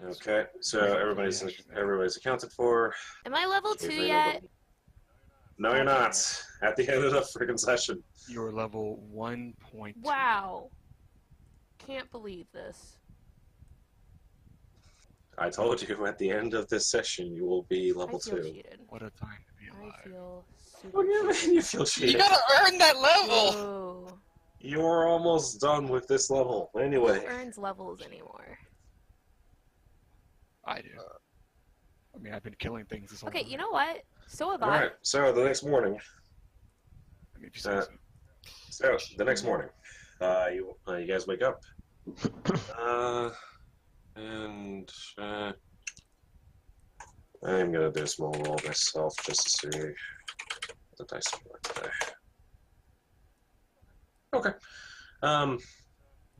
Okay, so everybody's accounted for. Am I level 2 yet? No, you're not. At the end of the freaking session. You're level 1.2. Wow. Can't believe this. I told you at the end of this session you will be level I feel 2. cheated. What a time to be alive. I feel super What do you mean you feel cheated? You gotta earn that level! Whoa. You're almost done with this level. Anyway. Who earns levels anymore? I do. I mean, I've been killing things this whole Okay, time. you know what? So have I. Alright, so the next morning. I mean, if you say So, so. the next morning. You guys wake up. And I'm gonna do a small roll myself just to see what the dice work today. Okay.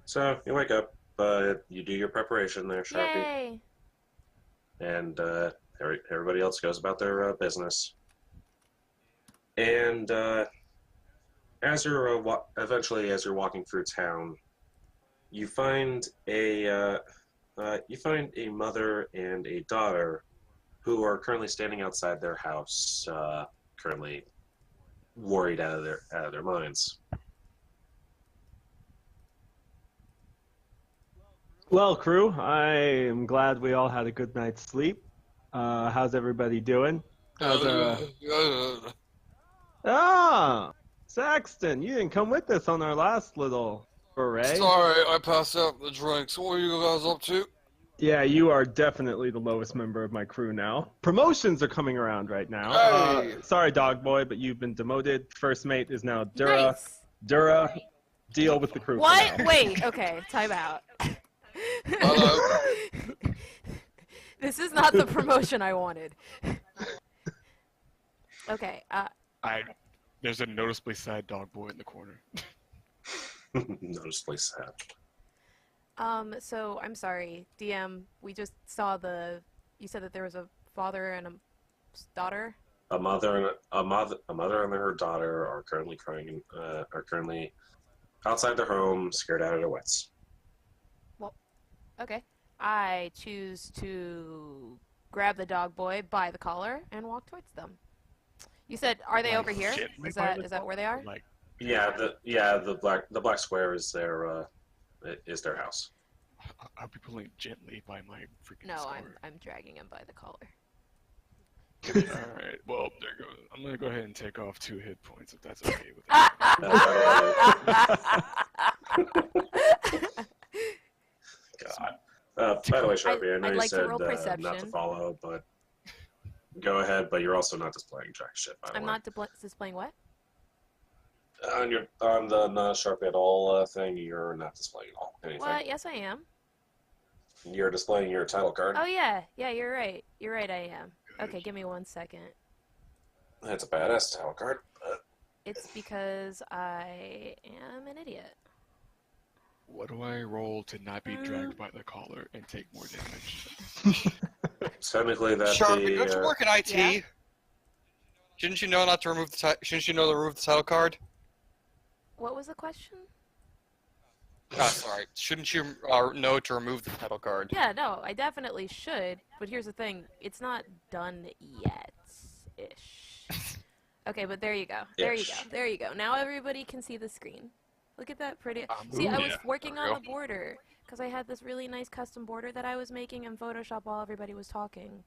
So you wake up, you do your preparation there, Sharpie, Yay! and everybody else goes about their business. And as you're eventually, as you're walking through town, you find a mother and a daughter who are currently standing outside their house, currently worried out of their minds. Well, crew, I am glad we all had a good night's sleep. How's everybody doing? Saxton, you didn't come with us on our last little foray. Sorry, I passed out the drinks. What are you guys up to? Yeah, you are definitely the lowest member of my crew now. Promotions are coming around right now. Hey. Sorry, dog boy, but you've been demoted. First mate is now Dura. Nice. Dura, deal with the crew. What? Wait, okay, time out. Hello. This is not the promotion I wanted. Okay, There's a noticeably sad dog boy in the corner. Noticeably sad. So I'm sorry, DM, we just saw you said that there was a father and a daughter? A mother and her daughter are currently crying. Are currently outside their home, scared out of their wits. Well, okay. I choose to grab the dog boy by the collar and walk towards them. You said, are they over here? Is that where they are? Like, The black square is their house. I'll be pulling gently by my freaking No, scar. I'm dragging him by the collar. Alright, well, there goes. I'm gonna go ahead and take off 2 hit points if that's okay with God. By the way, Sharpie, I know I'd you like to said roll not to perception. follow, but go ahead. But you're also not displaying jack shit. By the I'm way, not displaying what? on the not Sharpie at all thing. You're not displaying at all anything. What? Yes, I am. You're displaying your title card. Oh yeah, you're right. You're right, I am. Okay, give me 1 second. That's a badass title card. It's because I am an idiot. What do I roll to not be dragged by the collar and take more damage? Technically, that Sharpie, don't you work in IT? Yeah. Shouldn't you know not to remove the Shouldn't you know to remove the title card? What was the question? Ah, sorry. Shouldn't you know to remove the title card? Yeah, no, I definitely should. But here's the thing: it's not done yet, ish. Okay, but there you go. There you go. There you go. Now everybody can see the screen. Look at that pretty. See, I was working there we on go. the border because I had this really nice custom border that I was making in Photoshop while everybody was talking.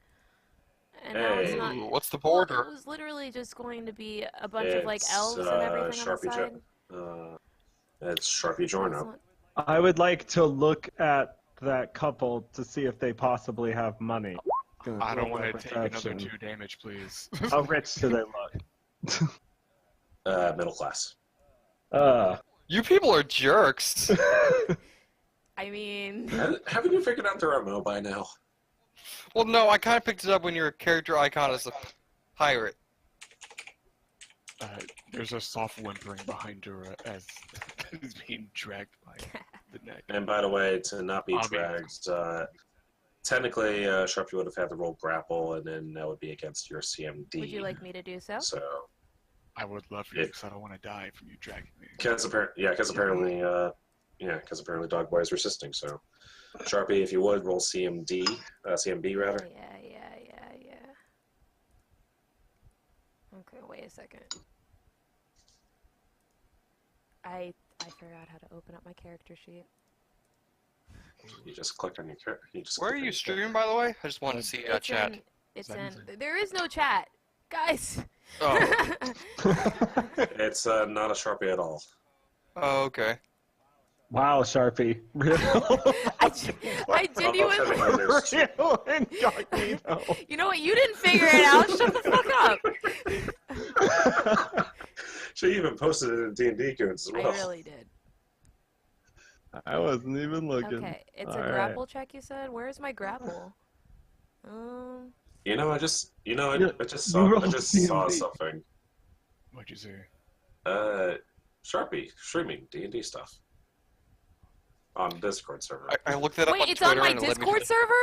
And now it's Hey. not. Ooh, what's the Well, border? it was literally just going to be a bunch of like It's, elves and everything on the Sharpie side. It's Sharpie Giorno. Excellent. I would like to look at that couple to see if they possibly have money. Gonna I don't roll want my to take another perception. 2 damage, please. How rich do they look? Middle class. You people are jerks. I mean, Haven't you figured out their MO by now? Well, no, I kind of picked it up when your character icon is a pirate. There's a soft whimpering behind her as is being dragged by the neck. And by the way, to not be I'll be- dragged, technically, Sharpie would have had to roll grapple, and then that would be against your CMD. would you like me to do so? So, I would love for you because I don't want to die from you dragging me. because apparently, Dog Boy is resisting. So, Sharpie, if you would, roll CMB rather. Yeah. Okay, wait a second. I forgot how to open up my character sheet. You just click on your character. Where are you streaming, by the way? I just wanted to see chat. There is no chat, guys. Oh. It's not a Sharpie at all. Oh, okay. Wow, Sharpie. Real. I genuinely. Real incognito. You know what? You didn't figure it out. Shut the fuck up. She even posted it in D&D-GOONS as well. I really did. I wasn't even looking. Okay, it's All a right. grapple check. You said. Where's my grapple? You know, I just rolled saw D&D. something. What'd you say? Sharpie streaming D&D stuff on Discord server. I looked it up Wait, on it's Twitter on my and it led me to Discord server?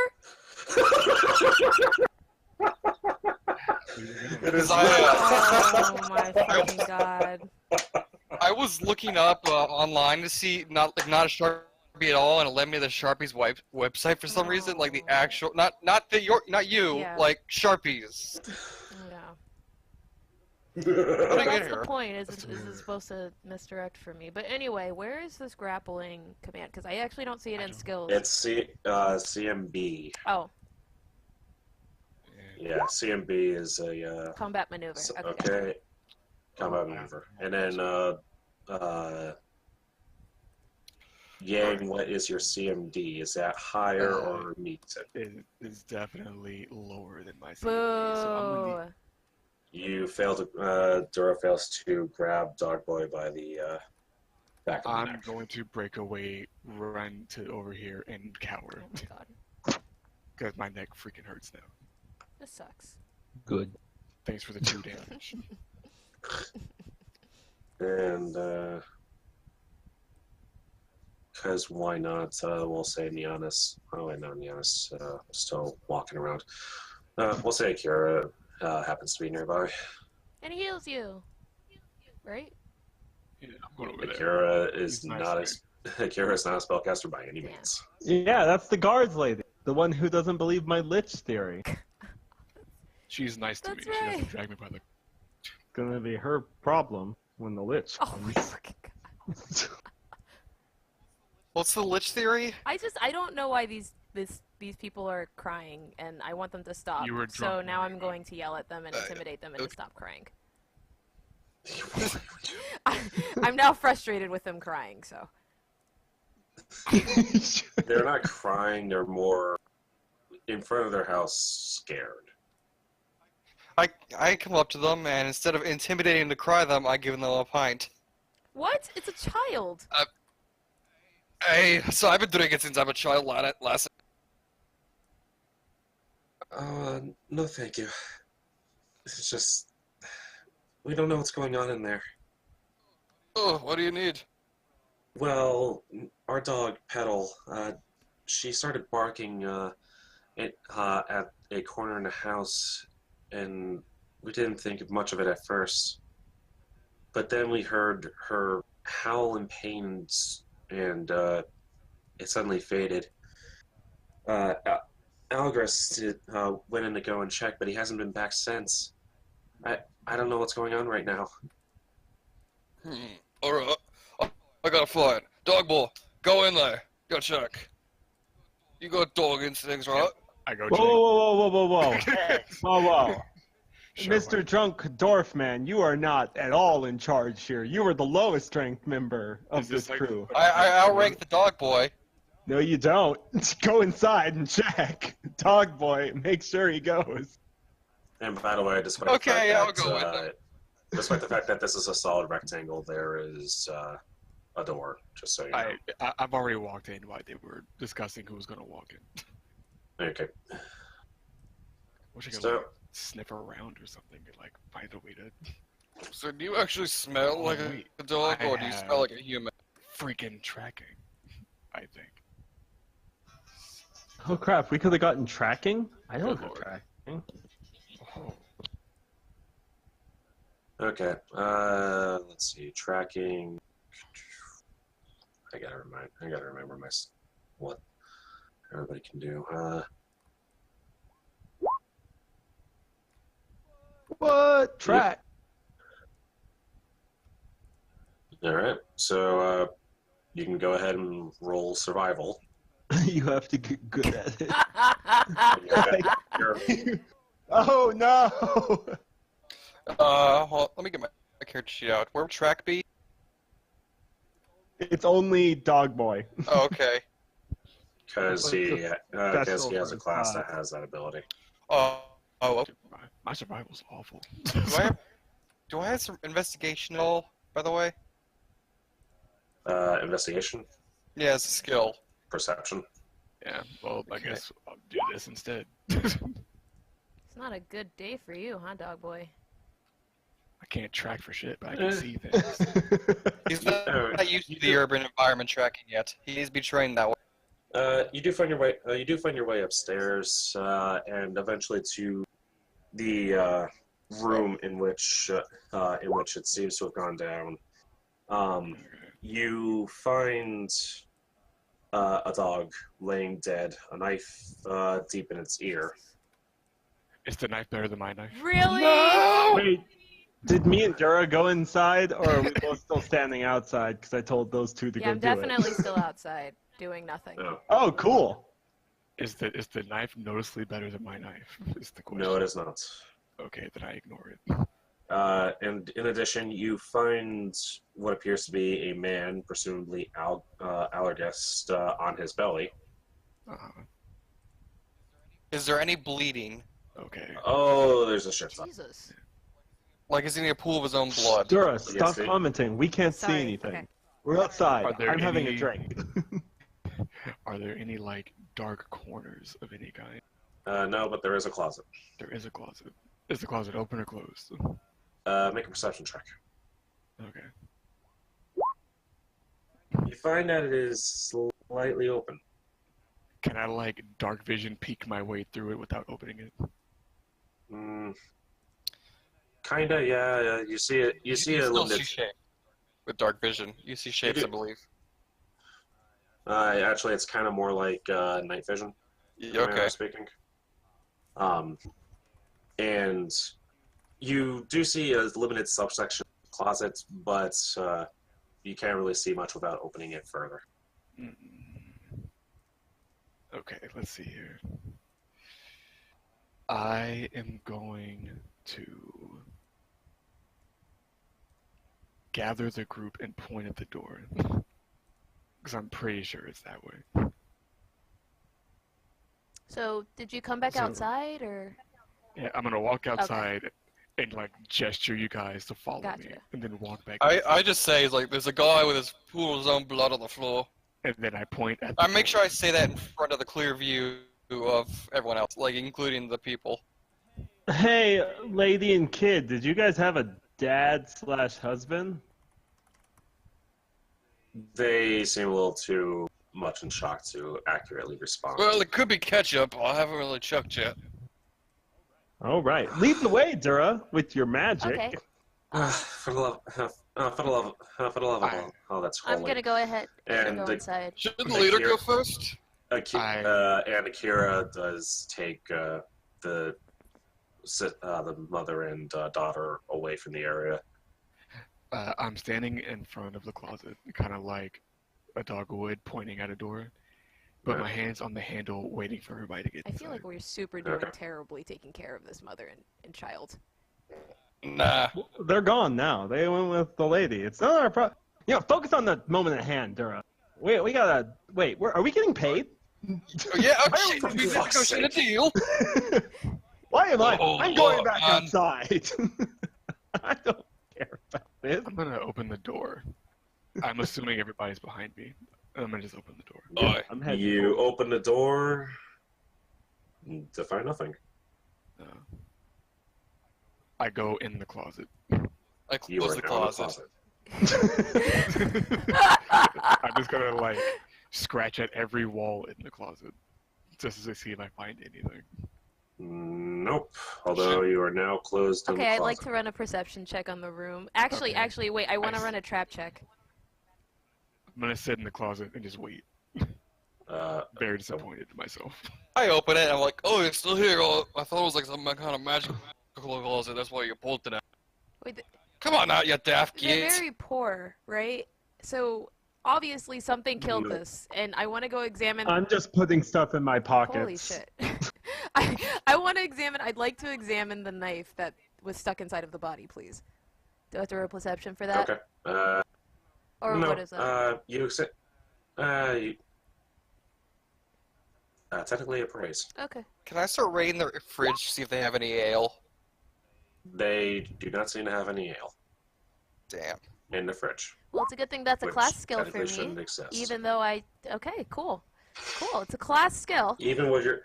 It is Oh my fucking god. I was looking up online to see not a Sharpie at all, and it led me to the Sharpie's website for some reason, like the actual not you, Yeah. like Sharpies. Yeah. What Well, do you get that's the here? point. Is it supposed to misdirect for me? But anyway, where is this grappling command? Because I actually don't see it in skills. It's CMB. Oh, Yeah, CMB is a combat maneuver. Okay. okay combat maneuver, and then Yang, what is your CMD? Is that higher or meets it? It is definitely lower than my CMD, so I'm gonna Boo. need- You failed to Dora fails to grab Dog Boy by the back of the I'm neck. going to break away, run to over here, and cower. Oh my god. Because my neck freaking hurts now. This sucks. Good. Thanks for the 2 damage. And because why not? We'll say Niana's. Oh wait, no, Niana's still walking around. We'll say Akira happens to be nearby. And he heals you. Right? Yeah, I'm going over there. Akira is He's nice not to Akira is not a spellcaster by any Damn. means. Yeah, that's the guards lady. The one who doesn't believe my lich theory. She's nice to me. That's She doesn't right. drag me by the... Gonna be her problem when the lich Oh my comes. fucking god. What's the Lich theory? I don't know why these people are crying, and I want them to stop. You were So drunk now when I'm you going to yell at them and intimidate them into okay. stop crying. I'm now frustrated with them crying, so. They're not crying. They're more in front of their house, scared. I come up to them, and instead of intimidating them to cry them, I give them a pint. What? It's a child. Hey, so I've been doing it since I'm a child, last. No, thank you. It's just we don't know what's going on in there. Oh, what do you need? Well, our dog Petal, she started barking at a corner in the house, and we didn't think much of it at first. But then we heard her howl in pain, and it suddenly faded. Algris went in to go and check, but he hasn't been back since. I don't know what's going on right now. Alright. I got a flight. Dog ball, go in there. Go check. You got dog instincts, right? I go Whoa, check. whoa, whoa, whoa, whoa, whoa. Whoa, whoa. Sure, Mr. why- Drunk Dwarf Man, you are not at all in charge here. You are the lowest ranked member of Is this this like- crew. I outrank the dog boy. No, you don't. Go inside and check. Dog boy, make sure he goes. And by the way, despite Okay, I'll the fact go with that, despite the fact that this is a solid rectangle, there is a door. Just so you know. I've already walked in while they were discussing who was going to walk in. Okay. Wish I could So- like, sniff around or something and like find a way to So do you actually smell like wait, a dog, I or do you have- smell like a human? freaking tracking. I think. Oh crap, we could have gotten tracking? I don't Good have lord. tracking. Oh, Okay. Let's see. Tracking. I gotta remember what. everybody can do. What? Track. All right, so you can go ahead and roll survival. You have to get good at it. You're- Oh no! Hold on, let me get my character sheet out. Where would track be? It's only Dog Boy. Oh, okay. Because he has a class that class. has that ability. Okay. My survival's awful. Do I have some investigation at all, by the way? Investigation, Yeah, it's a skill. perception. Yeah, well, I Okay. guess I'll do this instead. It's not a good day for you, huh, dog boy? I can't track for shit, but I can see things. He's not used to the urban environment tracking yet. He needs to be trained that way. You do find your way. You do find your way upstairs, and eventually to the room in which it seems to have gone down. You find a dog laying dead, a knife deep in its ear. Is the knife better than my knife? Really? Wait, did me and Dura go inside, or are we both still standing outside? Because I told those two to Yeah, go I'm do it. definitely still outside doing nothing. No, Oh, cool. Is the knife noticeably better than my knife? Is the question. no, it is not. Okay, then I ignore it. And in addition, you find what appears to be a man, presumably Allergist, on his belly. Is there any bleeding? Okay. Oh, there's a shit ton. Jesus. Like, is he in a pool of his own blood? Dura, stop see. commenting. We can't Sorry. see anything. Okay. We're outside. Are there I'm having a any- drink. Are there any like dark corners of any kind? No, but there is a closet. There is a closet. Is the closet open or closed? Make a perception check. Okay. You find that it is slightly open. Can I like dark vision peek my way through it without opening it? Kinda, yeah. You see it. You see a still limited. see shape with dark vision. You see shapes, do. I believe. Actually, it's kind of more like night vision. Yeah, okay. Speaking. And you do see a limited subsection closet, but you can't really see much without opening it further. Mm. Okay, let's see here. I am going to gather the group and point at the door. Because I'm pretty sure it's that way. So, did you come back So- outside, or? Yeah, I'm gonna walk outside and like gesture you guys to follow me, Gotcha. and then walk back. I just say, like, there's a guy with his pool of his own blood on the floor. and then I point at. The I make door. sure I say that in front of the clear view of everyone else, like, including the people. Hey, lady and kid, did you guys have a dad/husband? They seem a little too much in shock to accurately respond. Well, it could be ketchup. I haven't really checked yet. All right, lead the way, Dura, with your magic. Okay. For the love of oh, that's holy. I'm gonna go ahead and And go the- inside. Shouldn't the Thank leader you. go first? And Akira does take the mother and daughter away from the area. I'm standing in front of the closet, kind of like a dog would, pointing at a door, but Right. my hand's on the handle, waiting for everybody to get I inside. feel like we're super doing Okay. terribly taking care of this mother and child. Nah. They're gone now. They went with the lady. It's not our problem. Focus on the moment at hand, Dura. We gotta wait. Are we getting paid? Oh, yeah, Why okay. are We we- did negotiate a deal. Why am I? Oh, I'm going back man. outside. I don't care about this. I'm gonna open the door. I'm assuming everybody's behind me. I'm gonna just open the door. Oi. I'm heading You forward. open the door to find nothing. Uh, I go in the closet. I You close are the now in the closet. I'm just gonna like scratch at every wall in the closet just to see if I find anything. Nope. Although you are now closed in the Okay, I'd closet. like to run a perception check on the room. Actually, Okay. wait. I want to I run a trap check. I'm gonna sit in the closet and just wait. Very disappointed in myself. I open it and I'm like, oh, it's still here. Oh, I thought it was like some kind of magical closet. That's why you pulled it out. Wait, Come on out, you daft they're kids. very poor, right? So obviously something killed No. this, and I want to go examine. I'm just putting stuff in my pockets. Holy shit! I want to examine. I'd like to examine the knife that was stuck inside of the body, please. Do I have to roll perception for that? Okay. Or no. what is that? You accept. Technically appraise. Okay. Can I start raiding their fridge to see if they have any ale? They do not seem to have any ale Damn. in the fridge. Well, it's a good thing that's a which class skill for technically me. shouldn't exist. Even though I. Okay, cool. Cool. It's a class skill. Even with your,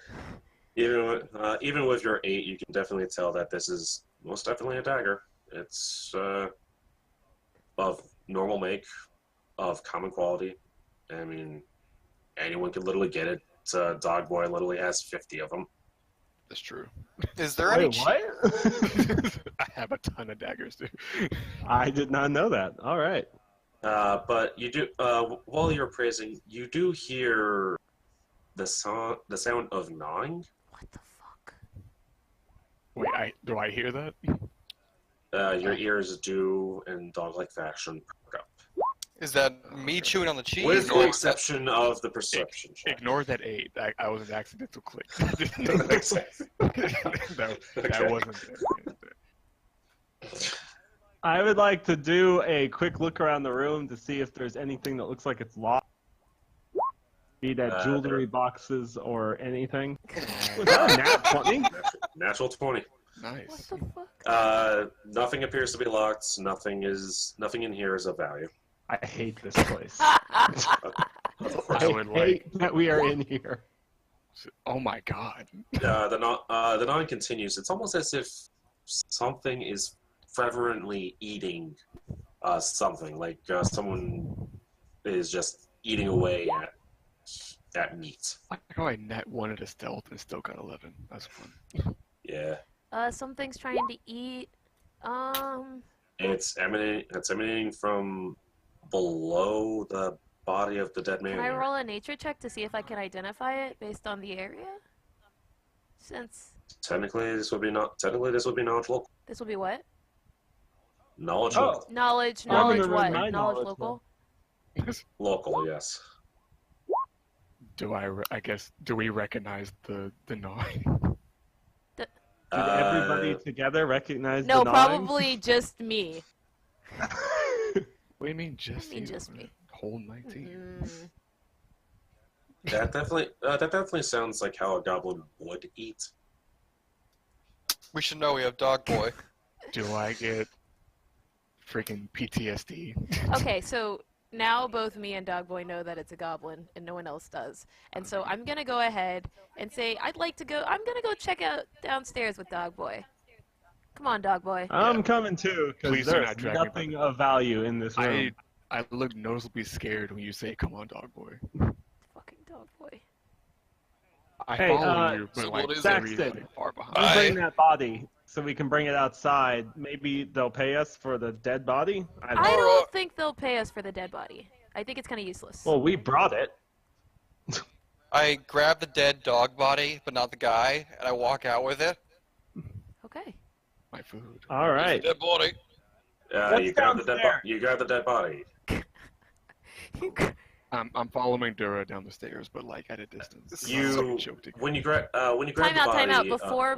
even with your 8, you can definitely tell that this is most definitely a dagger. It's of normal make, of common quality. I mean, anyone could literally get it. Dog Boy literally has 50 of them. That's true. Is there any Wait, what? I have a ton of daggers, dude. I did not know that. All right. But you do, while you're praising, you do hear the sound of gnawing. What the fuck? Wait, do I hear that? Your ears do, in dog-like fashion, perk up. Is that me chewing on the cheese? With the or exception of the perception check. Ignore that 8. I was an accidental click. Okay. that wasn't there. I would like to do a quick look around the room to see if there's anything that looks like it's locked. Be that jewelry boxes or anything. Was that a nat 20? Natural 20. What Nice. the fuck? Nothing appears to be locked. Nothing in here is of value. I hate this place. I I would hate that we are in here. Oh my god. The non continues. It's almost as if something is fervently eating something. Like someone is just eating away at meat. I like how I net 1 at a stealth and still got 11. That's fun. Yeah. Something's trying to eat. It's emanating from below the body of the dead man. Can I here. roll a nature check to see if I can identify it based on the area? Since Technically, this would be knowledge local. this will be what? Knowledge Oh. local. Knowledge, Well, I'm knowledge gonna what? run my Knowledge knowledge local? Local, yes. Do we recognize the gnawing? Did everybody together recognize No, the gnawing? probably just me. What do you mean just I mean you? just me. Whole 19. That definitely sounds like how a goblin would eat. We should know we have Dog Boy. Do I get freaking PTSD? Okay, so now both me and Dogboy know that it's a goblin, and no one else does. And so I'm gonna go ahead and say I'm gonna go check out downstairs with Dogboy. Come on, Dogboy. I'm coming too, because Please do there's not drag me nothing of value in this room. I look noticeably scared when you say, "Come on, dog boy." Fucking Dogboy. I Hey, follow you, but so like what is very Saxton? like, far behind. We'll I- bring that body so we can bring it outside. Maybe they'll pay us for the dead body? I don't I know. don't think they'll pay us for the dead body. I think it's kind of useless. Well, we brought it. I grab the dead dog body, but not the guy, and I walk out with it. Okay. My food. All right. Dead body. What's You grab the dead downstairs? You grab the dead body. I'm following Dura down the stairs, but like at a distance. You when you grab Time the out, body. time out.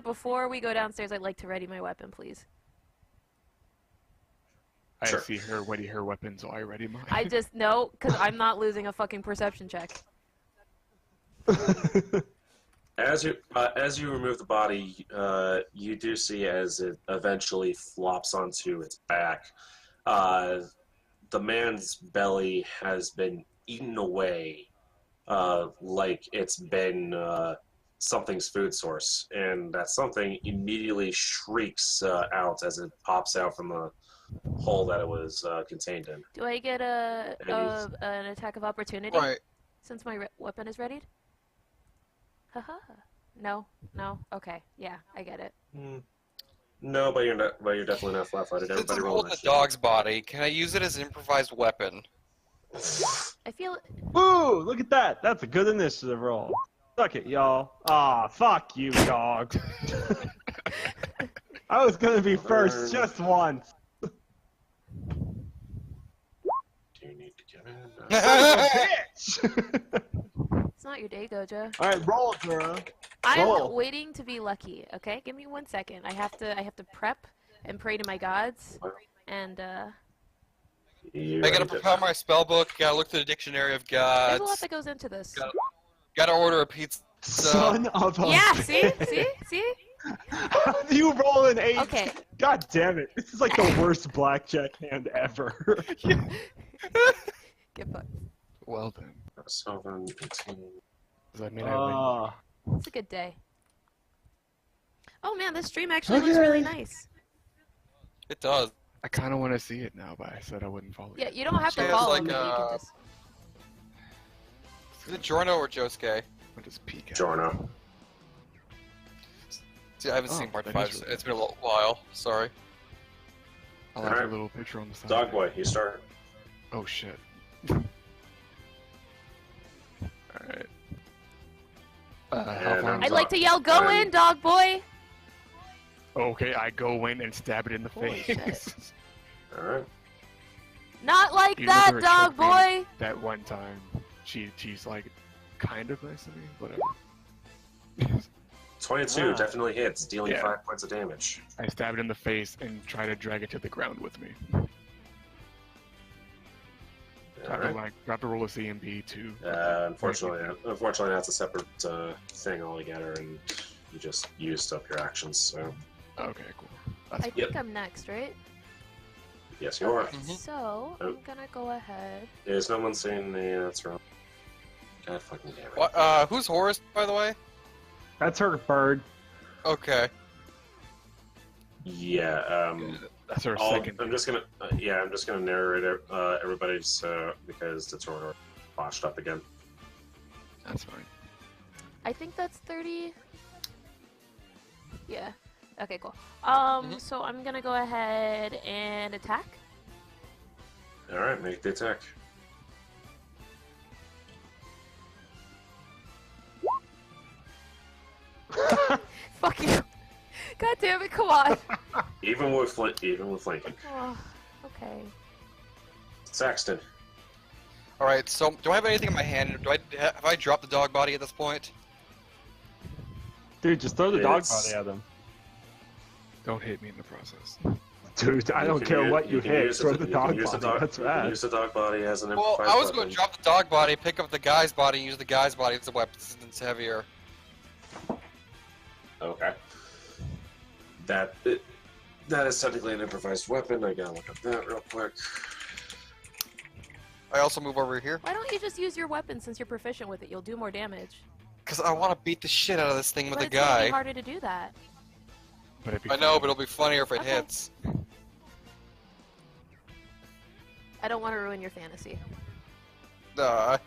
Before we go downstairs, I'd like to ready my weapon, please. I Sure. see her ready her weapon, so I ready mine. I just know, because I'm not losing a fucking perception check. As you remove the body, you do see as it eventually flops onto its back. The man's belly has been eaten away, like it's been something's food source, and that something immediately shrieks out as it pops out from the hole that it was contained in. Do I get an attack of opportunity Right. since my weapon is readied? Haha. No. Okay. Yeah, I get it. No, but you're not. But you're definitely not flat-footed. Since Everybody I'm roll holding the initiative. dog's body, can I use it as an improvised weapon? I feel. Ooh, look at that. That's a good initiative roll. Suck it, y'all. Ah, fuck you, dog. I was gonna be first just once. Do you need to get in? Bitch! It's not your day, Gojo. Alright, roll, girl. I'm Roll. waiting to be lucky. Okay, give me 1 second. I have to prep and pray to my gods, and You I gotta already did. prepare my spell book. Gotta look through the dictionary of there's a lot gods. that goes into this. Gotta order a pizza. Son of a Yeah, bitch. see? How do you roll an 8? Okay. God damn it. This is like the worst blackjack hand ever. Get fucked. Well then. 7, 18. Does that mean I win? It's a good day. Oh man, this stream actually looks really nice. It does. I kind of want to see it now, but I said I wouldn't follow Yeah, you. you don't have to Yeah, it's follow like, me. You can just. Is it Jorno or Josuke? I'll just peek at Jorno. See, I haven't Oh, seen part that 5. is So really it's been a little while. Sorry. I'll have Alright. a little picture on the side. Dog boy, you start. Oh shit. Alright. How And far? I'm I'd like to yell, "Go I'm- in, dog boy!" Okay, I go in and stab it in the Holy face. Alright. Not like You that, remember dog choking boy. That one time, she's like, kind of nice to me, whatever. 22 Ah. definitely hits, dealing Yeah. 5 points of damage. I stab it in the face and try to drag it to the ground with me. Alright. Drop a roll of C and B to. Unfortunately, that's a separate thing altogether, and you just used up your actions. So Okay, cool. I That's think I'm next, right? yes, you are. Mhm. So Oh. I'm gonna go ahead. Is no one saying that's wrong? God fucking damn it! What, who's Horus, by the way? That's her bird. Okay. Yeah. that's our I'm second. just gonna. I'm just gonna narrate everybody's because the Tornado botched up again. That's fine. I think that's 30. Yeah. Okay, cool. Mhm. So I'm gonna go ahead and attack. All right, make the attack. Fuck you. God damn it, come on. Even with flanking. Oh, okay. Saxton. All right. So, do I have anything in my hand? Have I dropped the dog body at this point? Dude, just throw the dog It's- body at him. Don't hit me in the process. Dude, I You don't can care use- what you can hit. use Throw it- the you can dog use the body. dog- That's you can rad. Use the dog body as an Well, improvised I was going weapon. to drop the dog body, pick up the guy's body, and use the guy's body as a weapon since it's heavier. Okay. That is technically an improvised weapon. I gotta look up that real quick. I also move over here Why don't you just use your weapon since you're proficient with it? You'll do more damage. because I want to beat the shit out of this thing with But the it's gonna be guy. harder to do that. But it'd be I know, fun. but it'll be funnier if it Okay. hits. I don't want to ruin your fantasy. I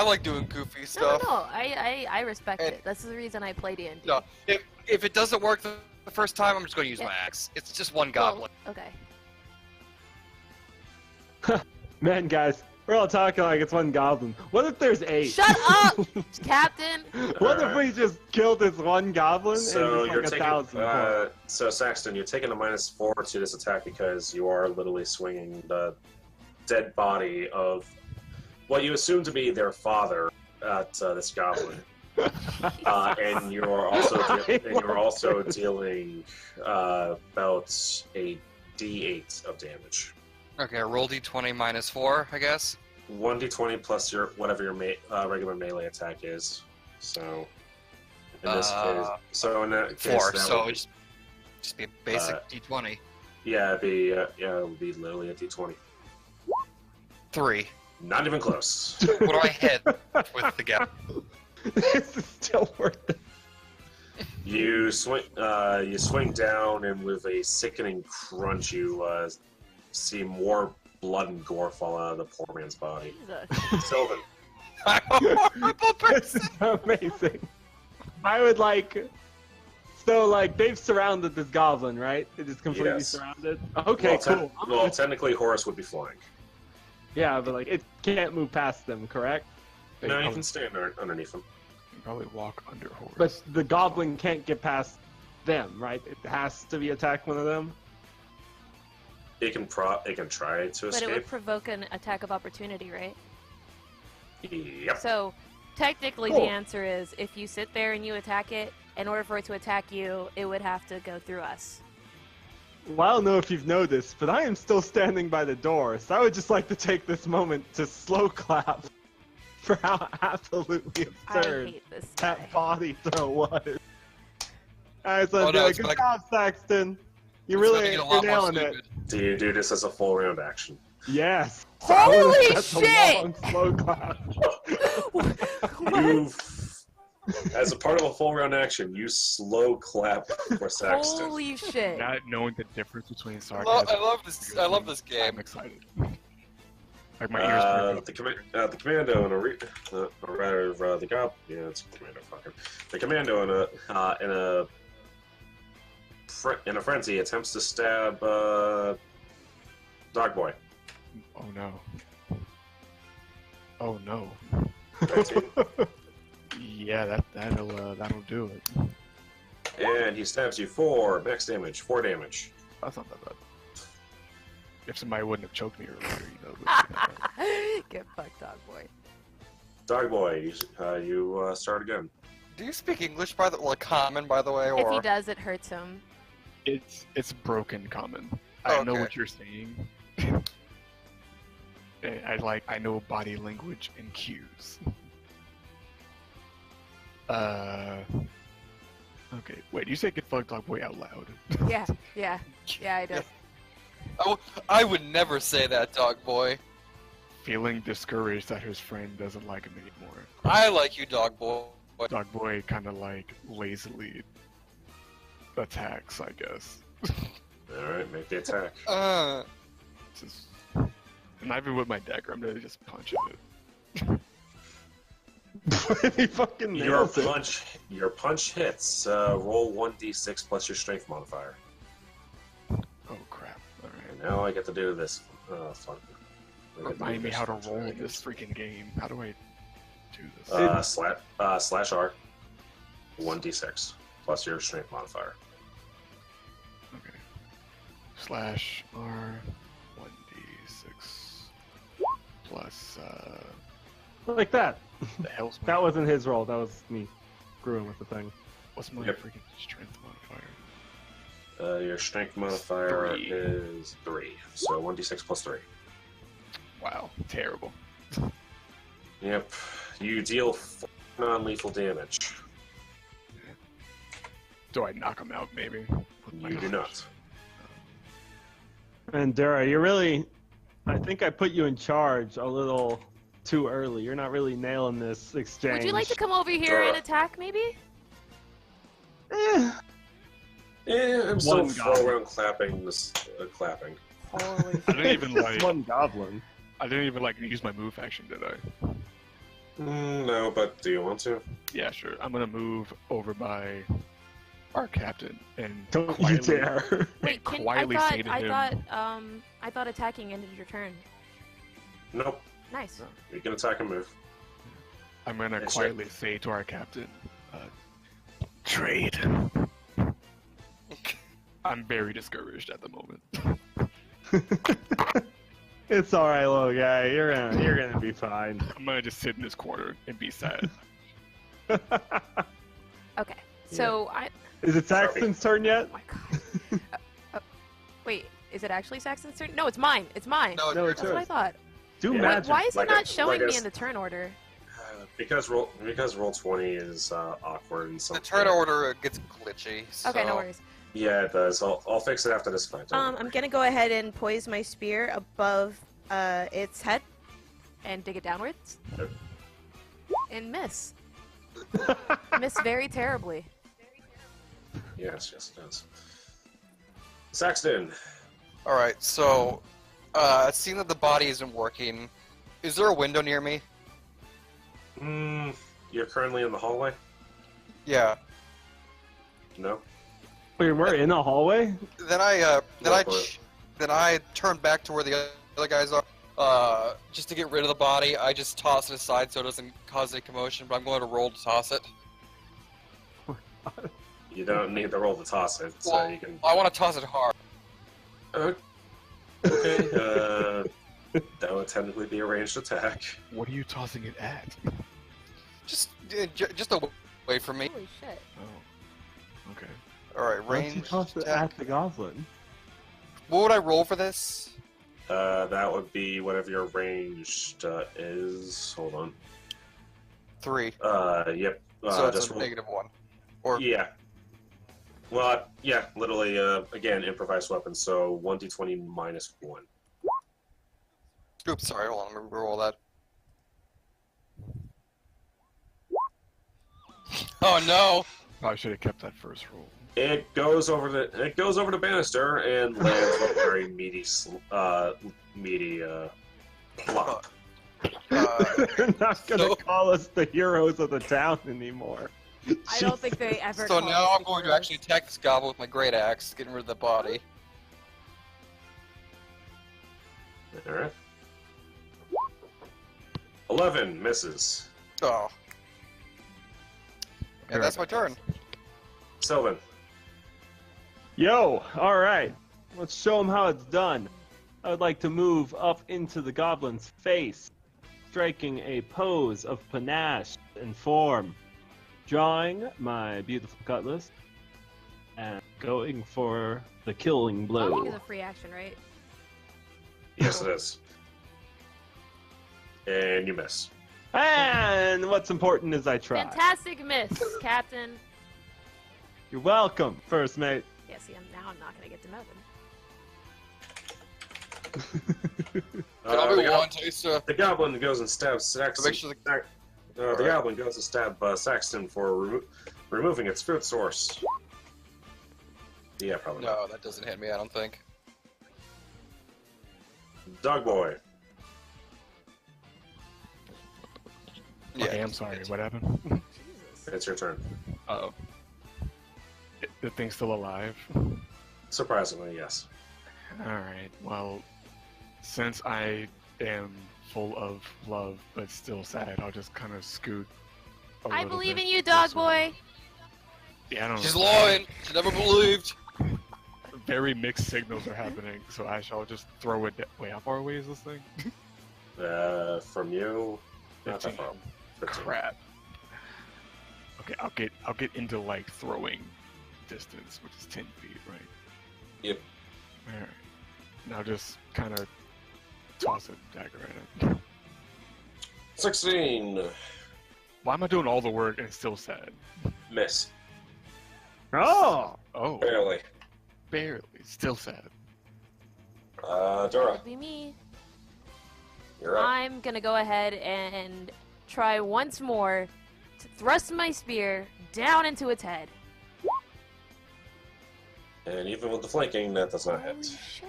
like doing goofy No, stuff. no, I respect And- it. That's the reason I play D&D. No, if it doesn't work the first time, I'm just going to use Yeah. my axe. It's just one Well, goblin. okay. Man, guys, we're all talking like it's one goblin. What if there's 8? Shut up, Captain! What if we just killed this one goblin So and you're it's like taking. 1,000? So Saxton, you're taking a -4 to this attack because you are literally swinging the dead body of what you assume to be their father at this goblin, and you are also dealing about a D8 of damage. Okay, roll d20 minus 4, I guess. 1d20 plus your whatever your regular melee attack is. So in this case, in that case, 4, that so would, just be a basic d20. yeah, it would be literally a d20. 3. Not even close. What do I hit with the guy? This is still worth it. You swing down, and with a sickening crunch, you see more blood and gore fall out of the poor man's body. Jesus. Sylvan. I'm a horrible This person. is amazing. I would like. So, like, they've surrounded this goblin, right? It is completely Yes. surrounded? Okay, well, cool. Well, technically, Horus would be flying. Yeah, but like it can't move past them, correct? They No, you probably, can stand underneath them. probably walk under horse. But the goblin can't get past them, right? It has to be attack one of them. It can try to But escape. it would provoke an attack of opportunity, right? Yep. So, technically, Cool. the answer is if you sit there and you attack it, in order for it to attack you, it would have to go through us. Well, I don't know if you've noticed, but I am still standing by the door, so I would just like to take this moment to slow clap for how absolutely I absurd hate this guy. that body throw was. Alright, so Oh, no, it's good like- job, Saxton. It's You're gonna get a you're lot more nailing it. stupid. Do you do this as a full round action? Yes. Holy That's a shit! long, slow clap. You, as a part of a full round action, you slow clap for Saxton. Holy shit! Not knowing the difference between I sarcasm. love this. I love this game. I'm excited. Like my ears burn up. The commando and or rather, the gob. Yeah, it's commando. Fucking the commando in a frenzy attempts to stab Dog Boy. Oh no. Oh no. 19. Yeah, that'll do it. And he stabs you for max damage, 4 damage. That's not that bad. If somebody wouldn't have choked me earlier, you know. Get fucked, dog boy. Dog Boy, you start again. Do you speak English common by the way, If he or does, it hurts him. It's broken common. I know Okay. what you're saying. I know body language and cues. Okay, wait, you say get fucked dog boy out loud. Yeah, I did. oh, I would never say that, Dog Boy. Feeling discouraged that his friend doesn't like him anymore. I like you, Dog Boy. Dog boy kind of like lazily attacks, I guess. Alright, make the attack. Just, not even with my dagger, I'm gonna just punch it. He fucking Your nails it. punch hits. Roll 1d6 plus your strength modifier. Oh crap! All right. And now I get to do this. Fuck. Remind me how to roll in this freaking game. How do I do this? Slash R. 1d6 plus your strength modifier. Okay. Slash R 1d6 plus Like that. the hell's my That wasn't his roll. That was me screwing with the thing. what's my Yep. freaking strength modifier? Your strength modifier 3. is 3. So 1d6 plus 3. Wow, terrible. Yep. You deal 4 non-lethal damage. Do I knock him out maybe? With my You do not. And Dara, you're really. I think I put you in charge a little too early. You're not really nailing this exchange. Would you like to come over here and attack, maybe? Eh. Yeah, I'm still One full goblin. around clapping. Clapping. Holy. I didn't even Just like. one goblin. I didn't even like use my move action, did I? No, but do you want to? Yeah, sure. I'm gonna move over by our captain and Don't you quietly, dare. Wait, I quietly say to him, thought attacking ended your turn. Nope. Nice. You can attack and move. I'm gonna Yes, quietly say to our captain, trade. I'm very discouraged at the moment. It's all right, little guy. You're gonna be fine. I'm gonna just sit in this corner and be sad. Okay. So Is it Saxton's turn yet? Oh my god. Wait, is it actually Saxon's turn? No, it's mine. It's mine. No, No, you're it's That's what I yours. thought. Do Yeah. magic. Why is it Like not a- showing like a me s- in the turn order? Because roll 20 is awkward and The something. turn order gets glitchy. Okay, no so- worries. Yeah, it does. I'll fix it after this fight. don't I'm worry. gonna go ahead and poise my spear above its head and dig it downwards. Yep. And miss. Miss very terribly. Yes, it does. Saxton. All right, so seeing that the body isn't working, is there a window near me? You're currently in the hallway? Yeah. No? Wait, we're in a hallway? Then I Go for it. then I turn back to where the other guys are. just to get rid of the body, I just toss it aside so it doesn't cause any commotion, but I'm going to roll to toss it. You don't need to roll to toss it, so Well, you can. I want to toss it hard. Okay. That would technically be a ranged attack. What are you tossing it at? Just away from me. Holy shit. Oh. Okay. Alright, Why don't you range toss it attack. at the goblin? What would I roll for this? That would be whatever your ranged is. Hold on. 3. Yep. So it's just a roll. -1. Or Yeah. Well, yeah, literally, again, improvised weapon, so 1d20 minus 1. oops, sorry, hold on, let me roll that. Oh no! Probably should have kept that first roll. It goes over the banister and lands with a very meaty plop. They're not gonna So- call us the heroes of the town anymore. I don't think they ever. So call now us I'm going to heroes. actually attack this goblin with my great axe, getting rid of the body. Alright. 11 misses. Oh. And that's my turn. Sylvan. Yo, alright. Let's show them how it's done. I would like to move up into the goblin's face, striking a pose of panache and form, drawing my beautiful cutlass, and going for the killing Dodging is blow. a free action, right? Yes, it is. And you miss. And what's important is I try. Fantastic miss, Captain. You're welcome, first mate. Yeah, see, now I'm not gonna get demoted. I'll the, be one taster. the goblin goes and stabs Saxon. Make sure The goblin goes to stab Saxon for removing its food source. Yeah, probably not. No, that doesn't hit me, I don't think. Dog boy. Yeah. Okay, I'm sorry. What happened? Jesus. It's your turn. Uh-oh. The thing's still alive? Surprisingly, yes. Alright, well, since I am full of love but still sad, I'll just kind of scoot a I little believe bit in you, dog closer. boy. Yeah, I don't She's know. lying. She never believed. Very mixed signals are happening, so I shall just throw it. Wait, how far away is this thing? From you, not that 15. far. 15. Crap. Okay, I'll get into like throwing distance, which is 10 feet, right? Yep. Alright. Now just kind of toss a dagger at it. 16. Why am I doing all the work and still sad? Miss. Oh! Oh, Barely. barely. Still sad. Dora, That'd be me. you're up. I'm gonna go ahead and try once more to thrust my spear down into its head. And even with the flanking, that does not Holy hit. shit.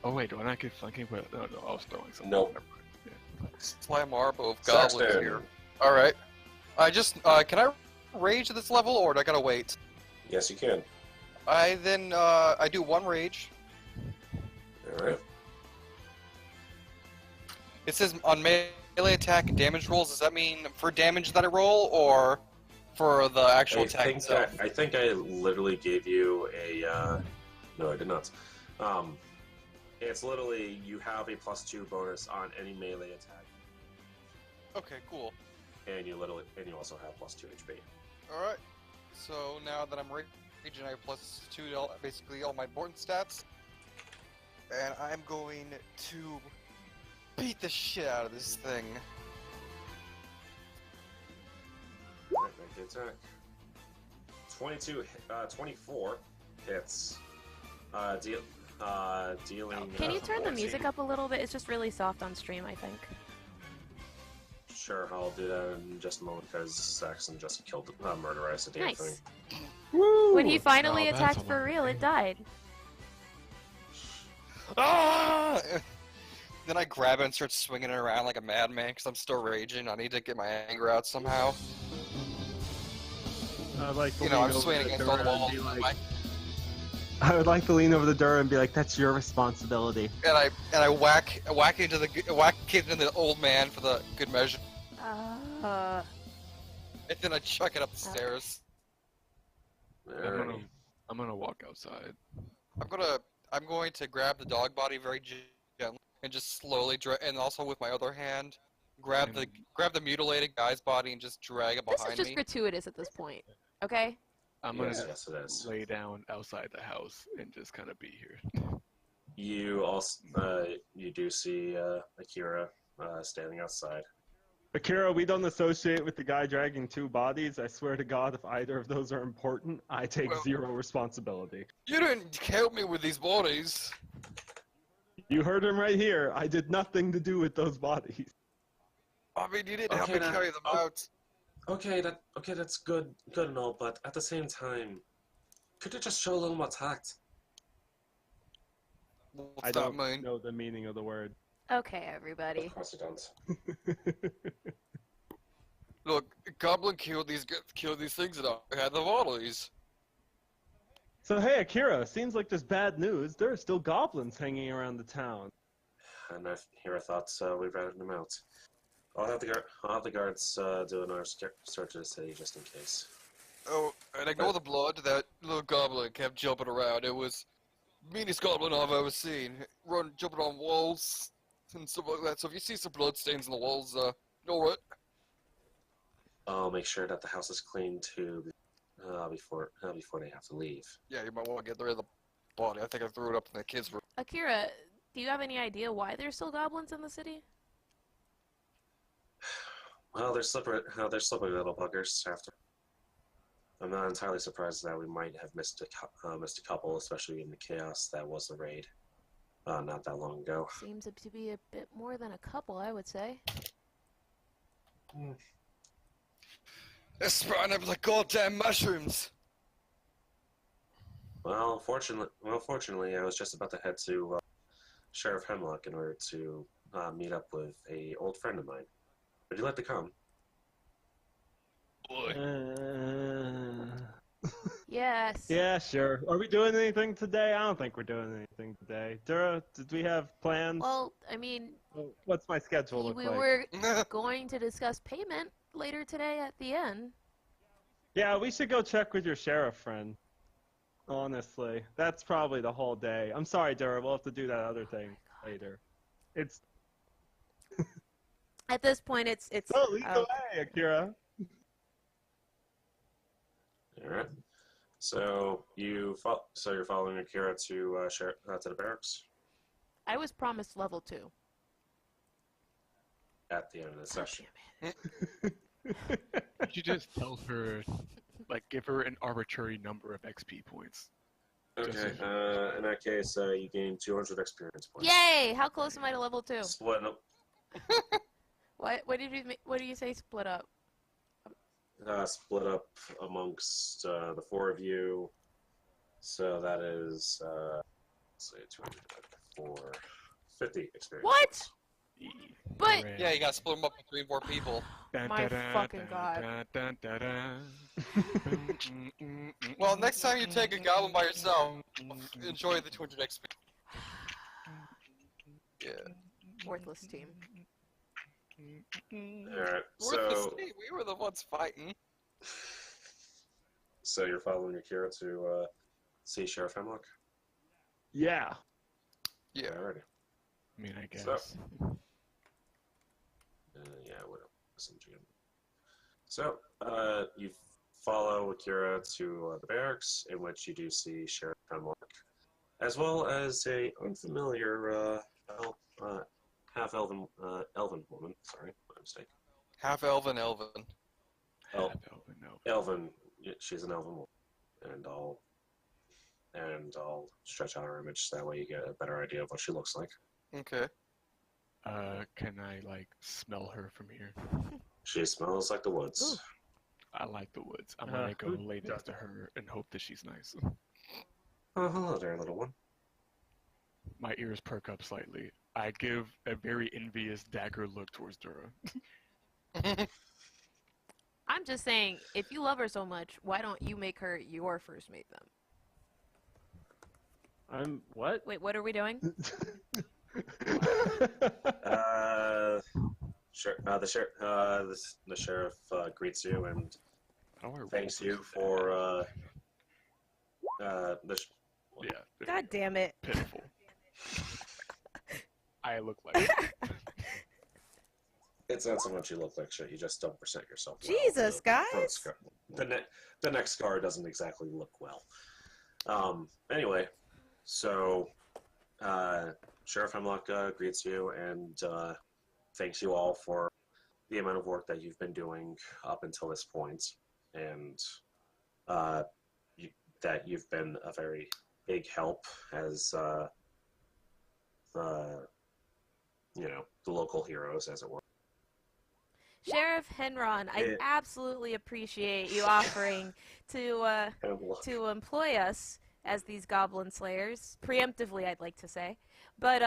Oh wait, do I not get flanking? But no, I was throwing something. Nope. Never mind. Slam marble of goblins Saxton. here. Alright. I just, can I rage at this level, or do I gotta wait? Yes, you can. I do one rage. Alright. It says on melee attack damage rolls, does that mean for damage that I roll, or for the actual attack itself? I think I literally gave you a. No, I did not. It's literally you have a +2 bonus on any melee attack, Okay, cool. and you also have +2 HP. Alright. So now that I'm raging, I have +2 to basically all my important stats. And I'm going to beat the shit out of this thing. Alright, make the attack. 24 hits. Dealing. Can you turn the 14. music up a little bit? It's just really soft on stream, I think. Sure, I'll do that in just a moment because Saxon just killed murderized the damn thing. Nice. Woo! When he finally Oh, that's attacked a for lot. real, it died. Ah! Then I grab it and start swinging it around like a madman because I'm still raging. I need to get my anger out somehow. I'd like to You know, lean I'm over swinging to against all the Dora and walls. be with like, I would like to lean over the door and be like, "That's your responsibility." And I whack into the old man for the good measure, Uh, and then I chuck it up the stairs. Alrighty. I'm gonna walk outside. I'm going to grab the dog body very gently and just slowly and also with my other hand grab the mutilated guy's body and just drag it this behind is just me. gratuitous at this point. Okay. I'm gonna Yes, it is. lay down outside the house and just kind of be here. You also you do see Akira standing outside. Akira, we don't associate with the guy dragging 2 bodies. I swear to God, if either of those are important, I take Well- 0 responsibility. You didn't help me with these bodies. You heard him right here. I did nothing to do with those bodies. I mean, you didn't help Okay, me now- carry them oh. out. Okay, that's good and all, but at the same time, could you just show a little more tact? What's I that don't mean? know the meaning of the word. Okay, everybody. Of course you don't. Look, Goblin killed these things and I had the bodies. So hey, Akira, seems like there's bad news. There are still goblins hanging around the town. And I thought we ratted them out. I'll have the guards do another search of the city just in case. Oh, and ignore the blood. That little goblin kept jumping around. It was meanest goblin I've ever seen. Jumping on walls and stuff like that. So if you see some blood stains on the walls, ignore it. I'll make sure that the house is clean too before they have to leave. Yeah, you might want to get rid of the body. I think I threw it up in the kids' room. Akira, do you have any idea why there's still goblins in the city? Well, they're slippery little buggers. After, I'm not entirely surprised that we might have missed a couple, especially in the chaos that was the raid not that long ago. Seems to be a bit more than a couple, I would say. They're sprouting up like goddamn mushrooms. Well, fortunately, I was just about to head to Sheriff Hemlock in order to meet up with a old friend of mine. Would you like to come? Boy. Yes. Yeah, sure. Are we doing anything today? I don't think we're doing anything today. Dura, did we have plans? Well, I mean, What's my schedule look we like? were going to discuss payment later today at the end. Yeah, we should go check with your sheriff friend. Honestly, that's probably the whole day. I'm sorry, Dura. We'll have to do that other thing later. It's At this point, it's. so lead the way, Akira. All right. So you're following Akira to the barracks I was promised level 2. at the end of the session. You just tell her, like, give her an arbitrary number of XP points. Okay. In that case, you gain 200 experience points. Yay! How close am I to level 2? Split up. What do you say? Split up. Split up amongst the 4 of you. So that is, let's say 200 divided by 4, 50 experience. What? But- Yeah, you gotta split them up between 4 people. My fucking God. Well, next time you take a goblin by yourself, enjoy the 200 XP. Yeah. Worthless team. Alright, Worthless so team, we were the ones fighting. you're following Akira to see Sheriff Hemlock? Yeah. Yeah. Alrighty. I mean, I guess. So- Yeah, what else? So, you follow Akira to the barracks, in which you do see Sheriff Hemlock, as well as a unfamiliar half-elven elven woman. Sorry, my mistake. Half-elven. Elven. She's an elven woman, and I'll stretch out her image so that way you get a better idea of what she looks like. Okay. Can I, like, smell her from here? She smells like the woods. Ooh. I like the woods. I'm gonna go who lay next doesn't? to her and hope that she's nice. Oh, hello there, little one. My ears perk up slightly. I give a very envious dagger look towards Dura. I'm just saying, if you love her so much, why don't you make her your first mate then? I'm what? Wait, what are we doing? The sheriff greets you and How do I roll thanks you for for Yeah. God damn it. Pitiful. I look like It's not so much you look like shit, you just don't present yourself well. Jesus, guys! The next scar doesn't exactly look well. Anyway, so Sheriff Hemlock greets you and thanks you all for the amount of work that you've been doing up until this point, and that you've been a very big help as the local heroes, as it were. Sheriff Henron, I absolutely appreciate you offering to employ us as these goblin slayers, preemptively, I'd like to say. But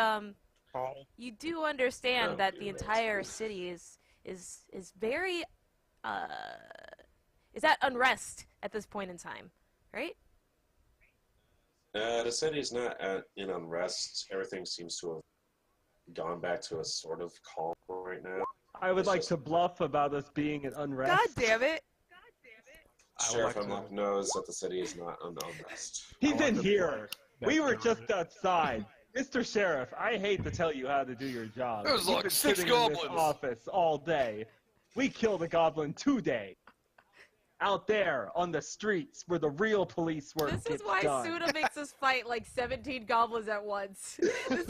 you do understand that the entire city is very is at unrest at this point in time, right? The city's not in unrest. Everything seems to have gone back to a sort of calm right now. I would like to bluff about us being in unrest. God damn it! Sheriff Hemlock knows that the city is not in unrest. He's in here. We were just outside. Mr. Sheriff, I hate to tell you how to do your job. It was You've like been 6 sitting in this goblins. office all day. We killed a goblin today. Out there on the streets where the real police work This gets is why done. Tsuna makes us fight like 17 goblins at once. This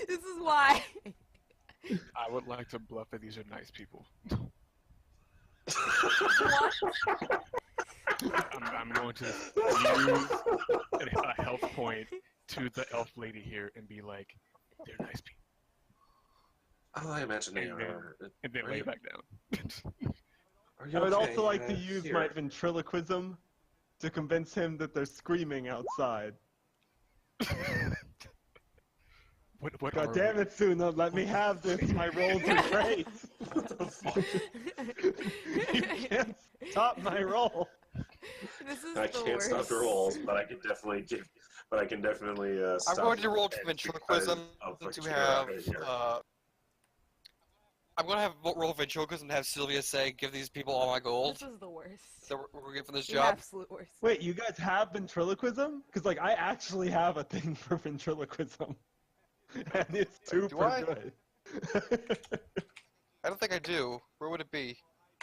is why. I would like to bluff that these are nice people. What? I'm going to use a health point to the elf lady here and be like, they're nice people. Oh, I imagine they And are. then lay back down. Are you I would okay? also like to use Here. my ventriloquism to convince him that they're screaming outside. What God are damn we? it, Tsuna, let me have this. My rolls are great. What the fuck? You can't stop my roll. This is I the can't worst. stop the rolls, but I can definitely give. But I can definitely stop. I'm going to them roll because ventriloquism of the to cure have. right here. I'm going to have roll ventriloquism and have Sylvia say, "Give these people all my gold This is the worst. that we're getting for this The job." absolute worst. Wait, you guys have ventriloquism? Because, like, I actually have a thing for ventriloquism. And it's Do super I? good. I don't think I do. Where would it be?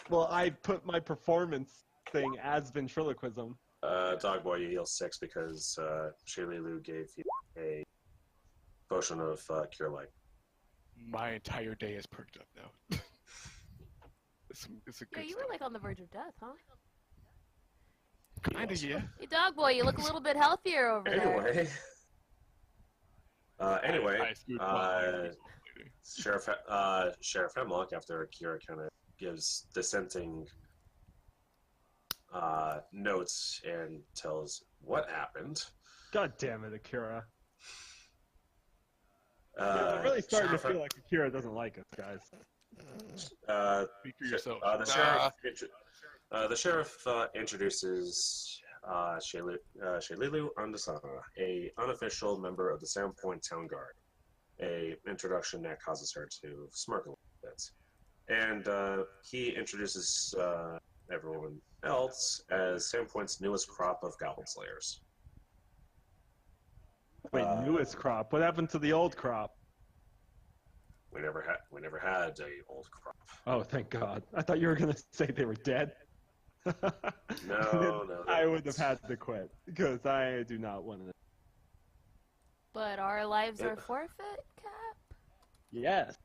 Well, I put my performance thing as ventriloquism. Dogboy, you heal 6 because Shirley gave you a potion of cure light. My entire day is perked up now. It's a Yeah, good you were like on the verge of death, huh? Kinda, yeah. Hey, dog boy, you look a little bit healthier over there. Anyway, I screwed my Sheriff Hemlock, after Akira kind of gives dissenting notes and tells what happened. God damn it, Akira. Yeah, I'm really starting to feel like Akira doesn't like us, guys. Speak for yourself. The sheriff introduces Shalilu Andasana, a unofficial member of the Sandpoint Town Guard. A introduction that causes her to smirk a little bit. And he introduces everyone else as Sandpoint's newest crop of goblin slayers. Wait, newest crop? What happened to the old crop? We never had a old crop. Oh, thank God. I thought you were going to say they were dead. No. I would have had to quit, because I do not want to. But our lives are forfeit, Cap? Yes.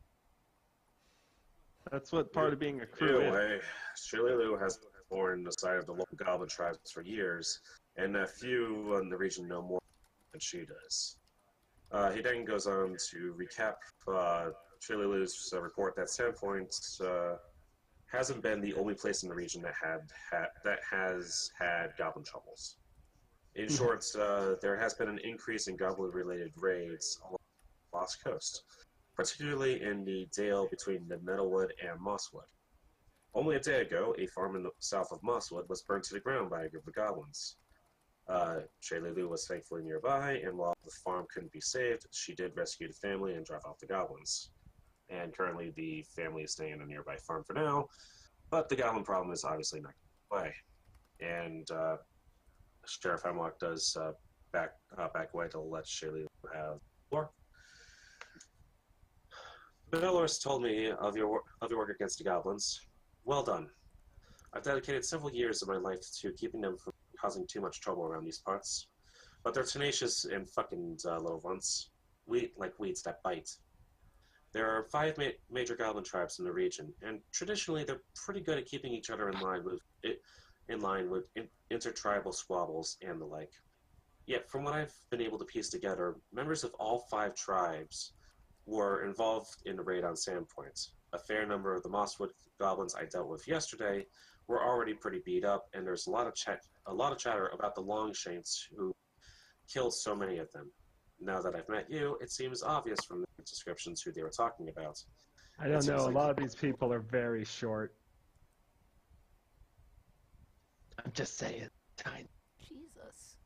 That's what part of being a crew is. Anyway, Shirley has borne the side of the local goblin tribes for years, and a few in the region know more than she does. He then goes on to recap Shirley's report that Sandpoint hasn't been the only place in the region that has had goblin troubles. In short, there has been an increase in goblin-related raids along the Lost Coast, particularly in the dale between the Metalwood and Mosswood. Only a day ago, a farm in the south of Mosswood was burned to the ground by a group of goblins. Shaylilu was thankfully nearby, and while the farm couldn't be saved, she did rescue the family and drive off the goblins. And currently the family is staying in a nearby farm for now, but the goblin problem is obviously not going away. And Sheriff Hemlock does back away to let Shaylilu have the floor. Bellors told me of your work against the goblins. Well done. I've dedicated several years of my life to keeping them from causing too much trouble around these parts. But they're tenacious and fucking little runts. Like weeds that bite. There are 5 major goblin tribes in the region, and traditionally they're pretty good at keeping each other in line with intertribal squabbles and the like. Yet, from what I've been able to piece together, members of all 5 tribes were involved in the raid on Sandpoint. A fair number of the Mosswood goblins I dealt with yesterday were already pretty beat up, and there's a lot of chatter about the Longshanks who killed so many of them. Now that I've met you, it seems obvious from the descriptions who they were talking about. I don't know. A lot of these people are very short. I'm just saying. Tiny. Jesus.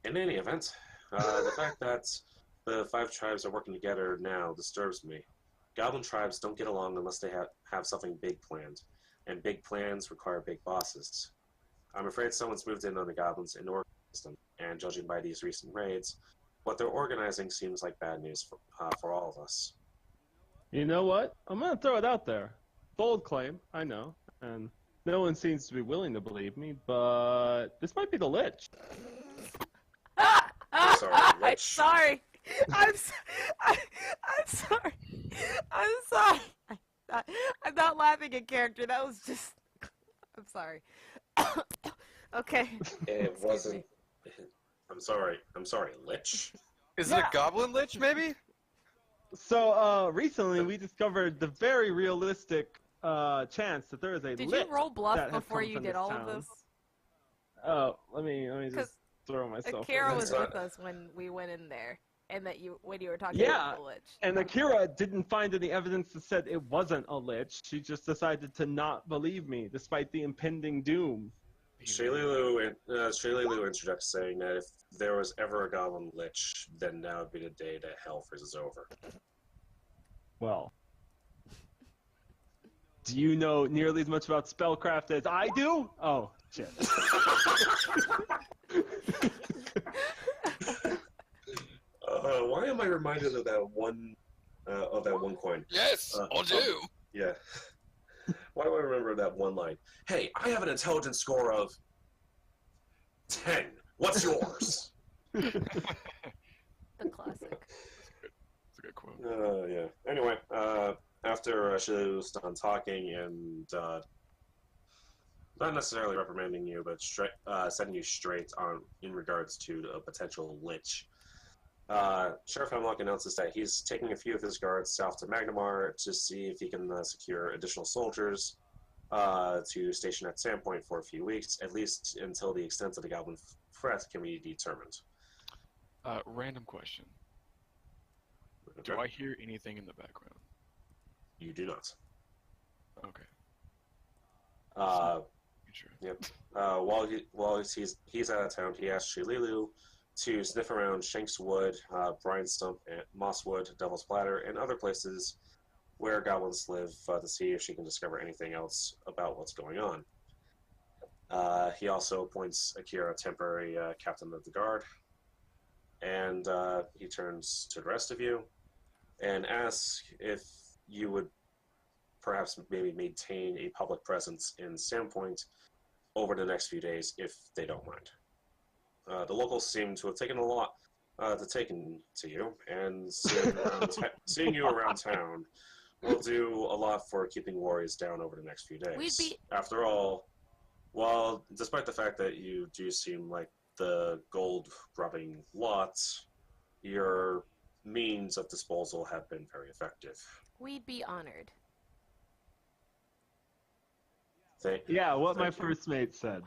In any event, the fact that the 5 tribes are working together now disturbs me. Goblin tribes don't get along unless they have something big planned, and big plans require big bosses. I'm afraid someone's moved in on the goblins and organized them, and judging by these recent raids, what they're organizing seems like bad news for all of us. You know what? I'm going to throw it out there. Bold claim, I know, and no one seems to be willing to believe me, but this might be the Lich. Sorry, I'm sorry. I'm sorry. I'm sorry. I'm not laughing at character. That was just. I'm sorry. Okay. It wasn't. I'm sorry, Lich. Is it a goblin lich, maybe? So, recently we discovered the very realistic chance that there is a Did Lich you roll bluff that has before come you from did this all town. of this? Oh, let me just throw myself. Akira in was there. with us when we went in there, and when you were talking Yeah, about the Lich. and Akira didn't find any evidence that said it wasn't a Lich. She just decided to not believe me, despite the impending doom. Shaylilu interjects, saying that if there was ever a goblin lich, then now would be the day that hell freezes over. Well, do you know nearly as much about spellcraft as I do? Oh, shit. Why am I reminded of that one coin? Yes, I'll do. Yeah. Why do I remember that one line? Hey, I have an intelligence score of 10. What's yours? The classic. That's a good quote. Yeah. Anyway, after she was done talking and not necessarily reprimanding you, but setting you straight on in regards to a potential lich, Sheriff Hemlock announces that he's taking a few of his guards south to Magma to see if he can secure additional soldiers to station at Sandpoint for a few weeks, at least until the extent of the goblin threat can be determined. Random question. Do I hear anything in the background? You do not. Okay. Sure. Yep. While he's out of town, he asks Shaylilu to sniff around Shanks Wood, Brian Stump, and Mosswood, Devil's Bladder, and other places where goblins live to see if she can discover anything else about what's going on. He also appoints Akira temporary captain of the guard, and he turns to the rest of you and asks if you would perhaps maybe maintain a public presence in Sandpoint over the next few days if they don't mind. The locals seem to have taken a lot to you, and seeing you around town will do a lot for keeping worries down over the next few days. After all, well, despite the fact that you do seem like the gold-grubbing lot, your means of disposal have been very effective. We'd be honored. Yeah, what my first mate said.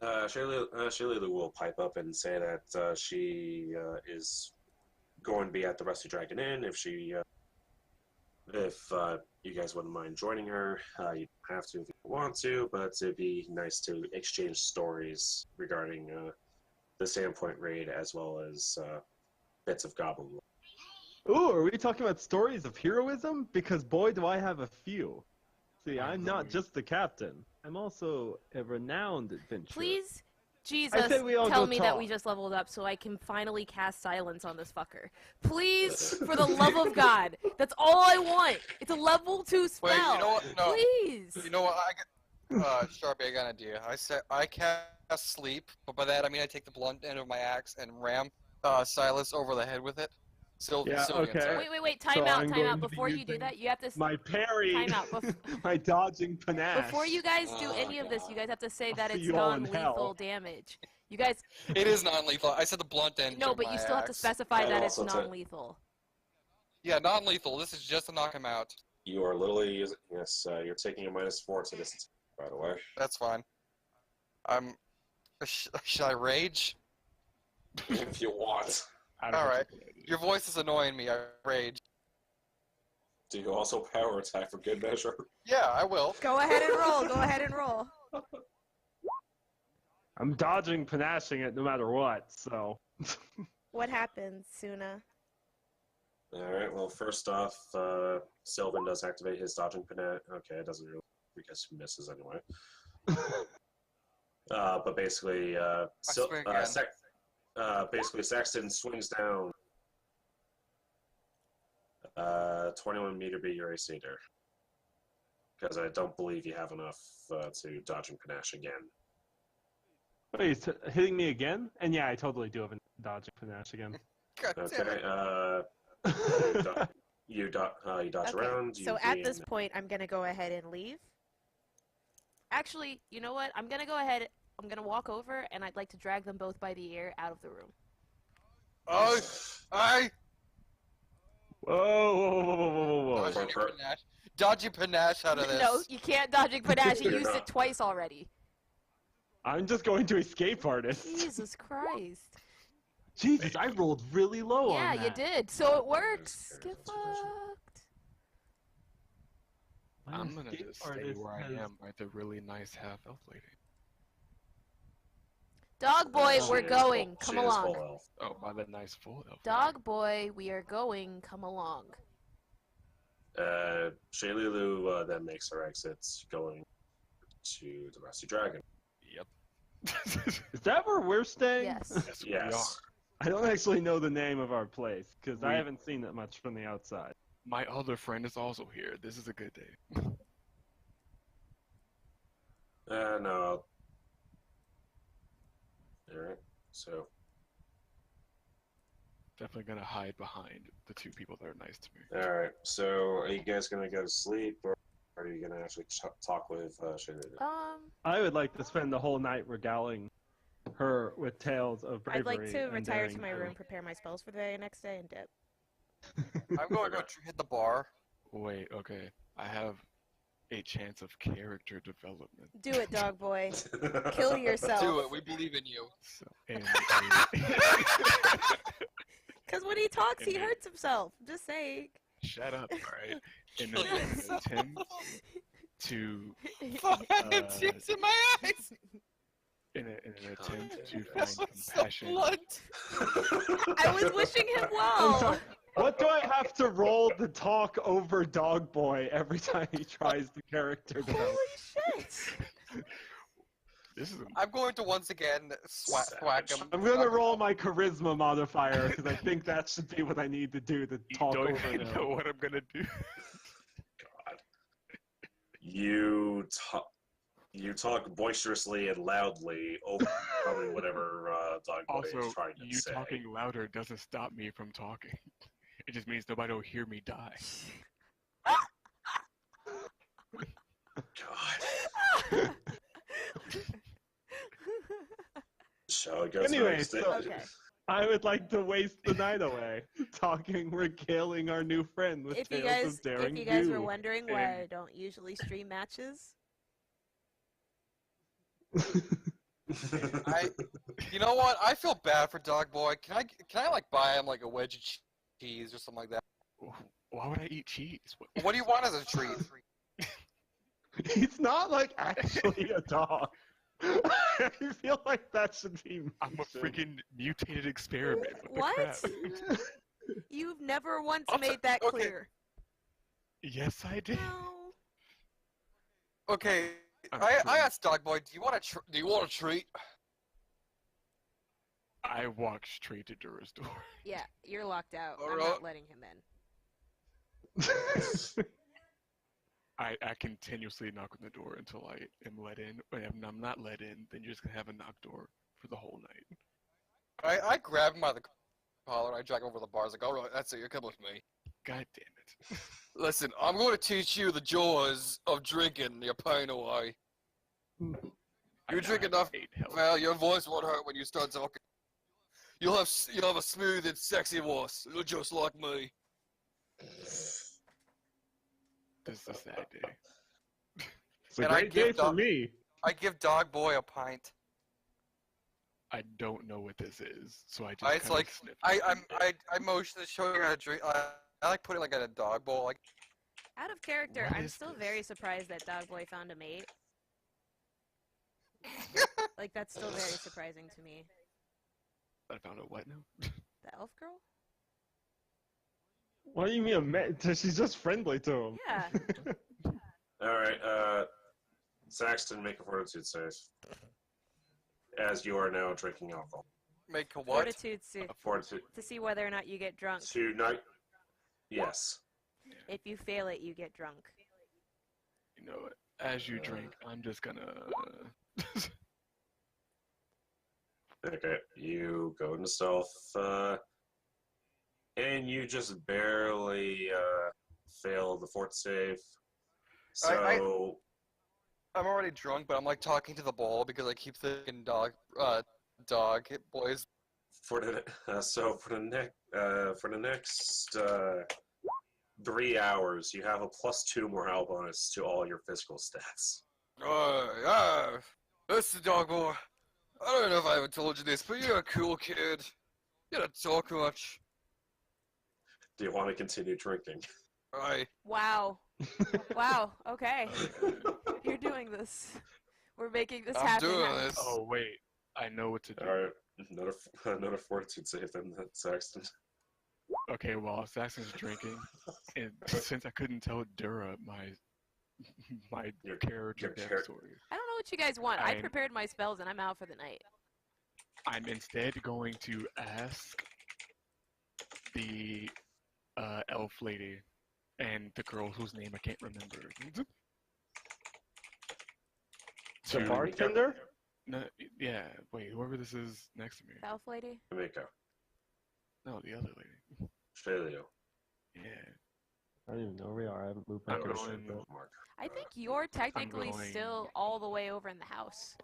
Shaylilu will pipe up and say that she is going to be at the Rusty Dragon Inn if you guys wouldn't mind joining her. You don't have to if you want to, but it'd be nice to exchange stories regarding the Sandpoint raid as well as bits of Goblin lore. Ooh, are we talking about stories of heroism? Because boy, do I have a few. See, I'm not just the captain. I'm also a renowned adventurer. Please, I Jesus, say we all tell go me talk. that we just leveled up so I can finally cast silence on this fucker. Please, for the love of God. That's all I want. It's a level 2 spell. Wait, you know what? No. Please. You know what? Sharpie, I got an idea. I cast sleep, but by that I mean I take the blunt end of my axe and ram Silas over the head with it. Yeah, okay. Wait, time So out, I'm time going out. to be Before you do using that, you have to... My parry, Time out. my dodging panache. Before you guys do Oh, any of this, you guys have to say that I'll see it's you all in non-lethal hell. damage. You guys... It is non-lethal. I said the blunt end. No, of but my you still have to axe. specify And that it's also to- non-lethal. Yeah, non-lethal. This is just to knock him out. You are literally using, yes, you're taking a -4 to this, by the way. That's fine. Should I rage? If you want. Alright. Your voice is annoying me. I rage. Do you also power attack for good measure? Yeah, I will. Go ahead and roll. Go ahead and roll. I'm dodging, panaching it no matter what, so. What happens, Tsuna? Alright, well, first off, Sylvan does activate his dodging panache. Okay, it doesn't really, because he misses anyway. But basically, basically Saxton swings down. 21 meter beat your AC there. Because I don't believe you have enough to dodge and panache again. Wait, he's hitting me again? And yeah, I totally do have a dodging panache again. God damn it. Okay, you dodge around. So at this point, I'm going to go ahead and leave. Actually, you know what? I'm going to go ahead, I'm going to walk over, and I'd like to drag them both by the ear out of the room. Oh, Whoa. Dodgy panache out of this. No, you can't dodging panache. You used it twice already. I'm just going to escape artist. Jesus Christ. Jesus, I rolled really low on Yeah, that. you did. So it works. Get fucked. My I'm gonna escape just stay artist where I has- am by the really nice half-elf lady. Dog boy, She we're is going. full- Come she is along. full elf. Oh, by the nice full elf. Dog boy, we are going. Come along. Shaylulu then makes her exits, going to the Rusty Dragon. Yep. Is that where we're staying? Yes. Yes, we Yes. I don't actually know the name of our place, because I We- haven't seen it much from the outside. are. My other friend is also here. This is a good day. No. Alright, so. Definitely gonna hide behind the two people that are nice to me. Alright, so are you guys gonna go to sleep, or are you gonna actually talk with Shaylulu? I would like to spend the whole night regaling her with tales of bravery. I'd like to and retire to daring my do. room, prepare my spells for the very next day, and dip. I'm going to go hit the bar. Wait, okay. I have a chance of character development. Do it, dog boy. Kill yourself. Do it. We believe in you. So, and Because when he talks, he Okay. hurts himself. I'm just saying. shut up, alright? In Kill an yourself. attempt to Fuck, I have tears in my eyes. in an attempt to That's find so compassion. blunt. I was wishing him I'm well. sorry, what do I have to roll to talk over Dog Boy every time he tries the character develop? Holy shit. This is I'm going to once again thwack him. I'm gonna roll my charisma modifier because I think that should be what I need to do to you talk don't over even him. know what I'm gonna do. God. You talk boisterously and loudly over probably whatever Dog Boy Also, is trying to you say. talking louder doesn't stop me from talking. It just means nobody will hear me die. God. So it goes Anyway, next. so- Okay. I would like to waste the night away talking, regaling our new friend with If you tales guys, of daring if you guys do. were wondering why And- I don't usually stream matches, You know what? I feel bad for Dog Boy. Can I like buy him like a wedge of cheese or something like that? Why would I eat cheese? What do you want as a treat? He's not like actually a dog. I feel like that should be. I'm a freaking mutated experiment. What? The crap? You've never once I'll made that okay. clear. Yes, I did. No. Okay, I'm I kidding. asked Dogboy, do you want a treat? I walked straight to Dura's door. Yeah, you're locked out. I'm Alright. not letting him in. I continuously knock on the door until I am let in. When I'm not let in, then you're just gonna have a knock door for the whole night. I grabbed him by the collar and I dragged him over the bars. Like, alright, that's it, you're coming with me. God damn it. Listen, I'm going to teach you the joys of drinking your pain away. You drink enough, well, your voice won't hurt when you start talking. You'll have a smooth and sexy voice. You're just like me. This is a sad day. It's a And I great day give for me. I give Dogboy a pint. I don't know what this is, so I just It's kinda like sniff I it. motion to show you how to drink. I like putting like in a dog bowl. Like Out of character, What I'm is still this? very surprised that Dogboy found a mate. Like, that's still very surprising to me. I found out what now? The elf girl? What do you mean a man? She's just friendly to him. Yeah. Alright, Saxton, make a fortitude save. As you are now drinking alcohol. make a what? Fortitude Fortitude to see whether or not you get drunk. to not. Yes. If you fail it, you get drunk. You know, as you drink, I'm just gonna. Okay, you go into stealth, and you just barely fail the fort save. So I'm already drunk, but I'm like talking to the bowl because I keep thinking dog boys. for the next 3 hours, you have a +2 morale bonus to all your physical stats. That's the dog boy. I don't know if I ever told you this, but you're a cool kid. You don't talk much. Do you want to continue drinking? Right. Wow. Wow. Okay. You're doing this. We're making this I'm happen. doing this. Oh wait, I know what to do. All right, another fortitude save then, Saxton. Okay, well, Saxon's drinking, and since I couldn't tell Dura my Your character char- backstory, I don't know what you guys want. I I'm- prepared my spells and I'm out for the night. I'm instead going to ask the elf lady and the girl whose name I can't remember. The to- bartender? No, yeah, wait, whoever this is next to me. The elf lady? Miko. No, the other lady. Failure. Yeah. I don't even know where we are. I haven't moved my I'm cursor. going- Mark. I think you're technically going- still all the way over in the house.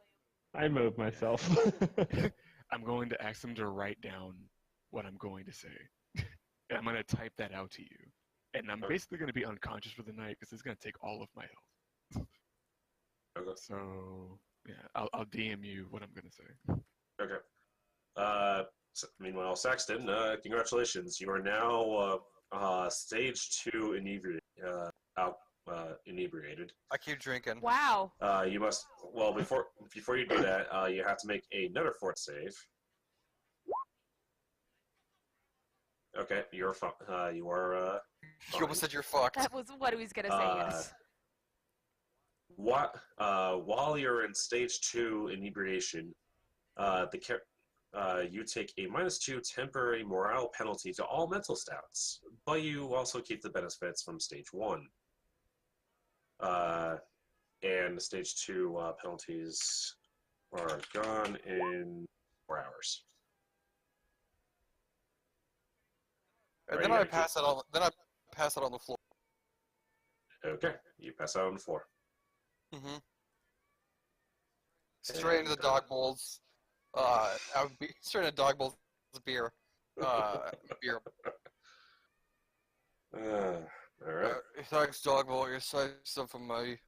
I moved myself. I'm going to ask them to write down what I'm going to say. And I'm going to type that out to you. And I'm basically going to be unconscious for the night because it's going to take all of my health. Okay. So, yeah, I'll DM you what I'm going to say. Okay. Meanwhile, Saxton, congratulations. You are now stage 2 inebriated. I keep drinking. Wow. You must. Well, before you do that, you have to make another fort save. Okay, you're fine. You are. You almost said you're fucked. That was what he was going to say, yes. While you're in stage 2 inebriation, you take a -2 temporary morale penalty to all mental stats, but you also keep the benefits from stage 1. And the stage 2 penalties are gone in 4 hours. And Are then you I gonna pass it on. Then I pass it on the floor. Okay, you pass out on the floor. Mm-hmm. Straight into the dog bowls. Straight into dog bowls beer. Beer. All right. Thanks, dog bowl. You're saying something for me.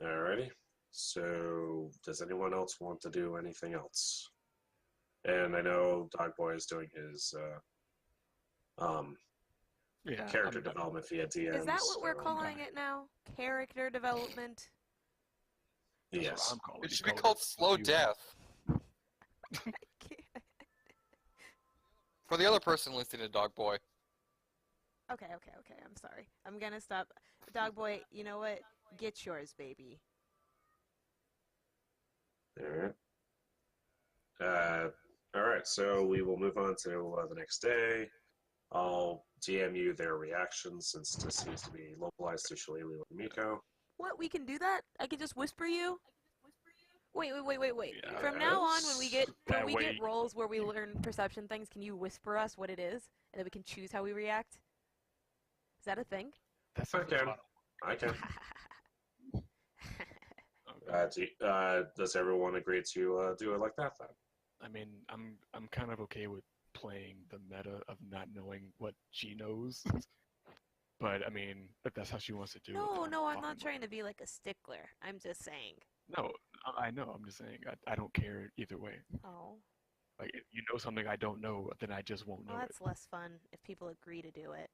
Alrighty. So, does anyone else want to do anything else? And I know Dog Boy is doing his um, Yeah. character development via DMs. Is that what we're so, calling it now? Character development? That's Yes. what I'm calling It You should be call called slow you. death. For the other person listening to Dog Boy. Okay, I'm sorry. I'm gonna stop. Dog boy, you know what? Get yours, baby. Alright. Alright, so we will move on to the next day. I'll DM you their reactions since this seems to be localized to Shillelagh and Miko. What? We can do that? I can just whisper you? Wait. Yeah. From now on, when we get That way- get roles where we learn perception things, can you whisper us what it is, and then we can choose how we react? Is that a thing? That's I can. I can. Does everyone agree to do it like that then? I mean, I'm kind of okay with playing the meta of not knowing what she knows. But I mean, if that's how she wants to do it. No, then I'm fine not with trying it. to be like a stickler. I'm just saying. No, I know. I'm just saying. I don't care either way. Oh. Like, if you know something I don't know, then I just won't know Well, it. that's less fun if people agree to do it.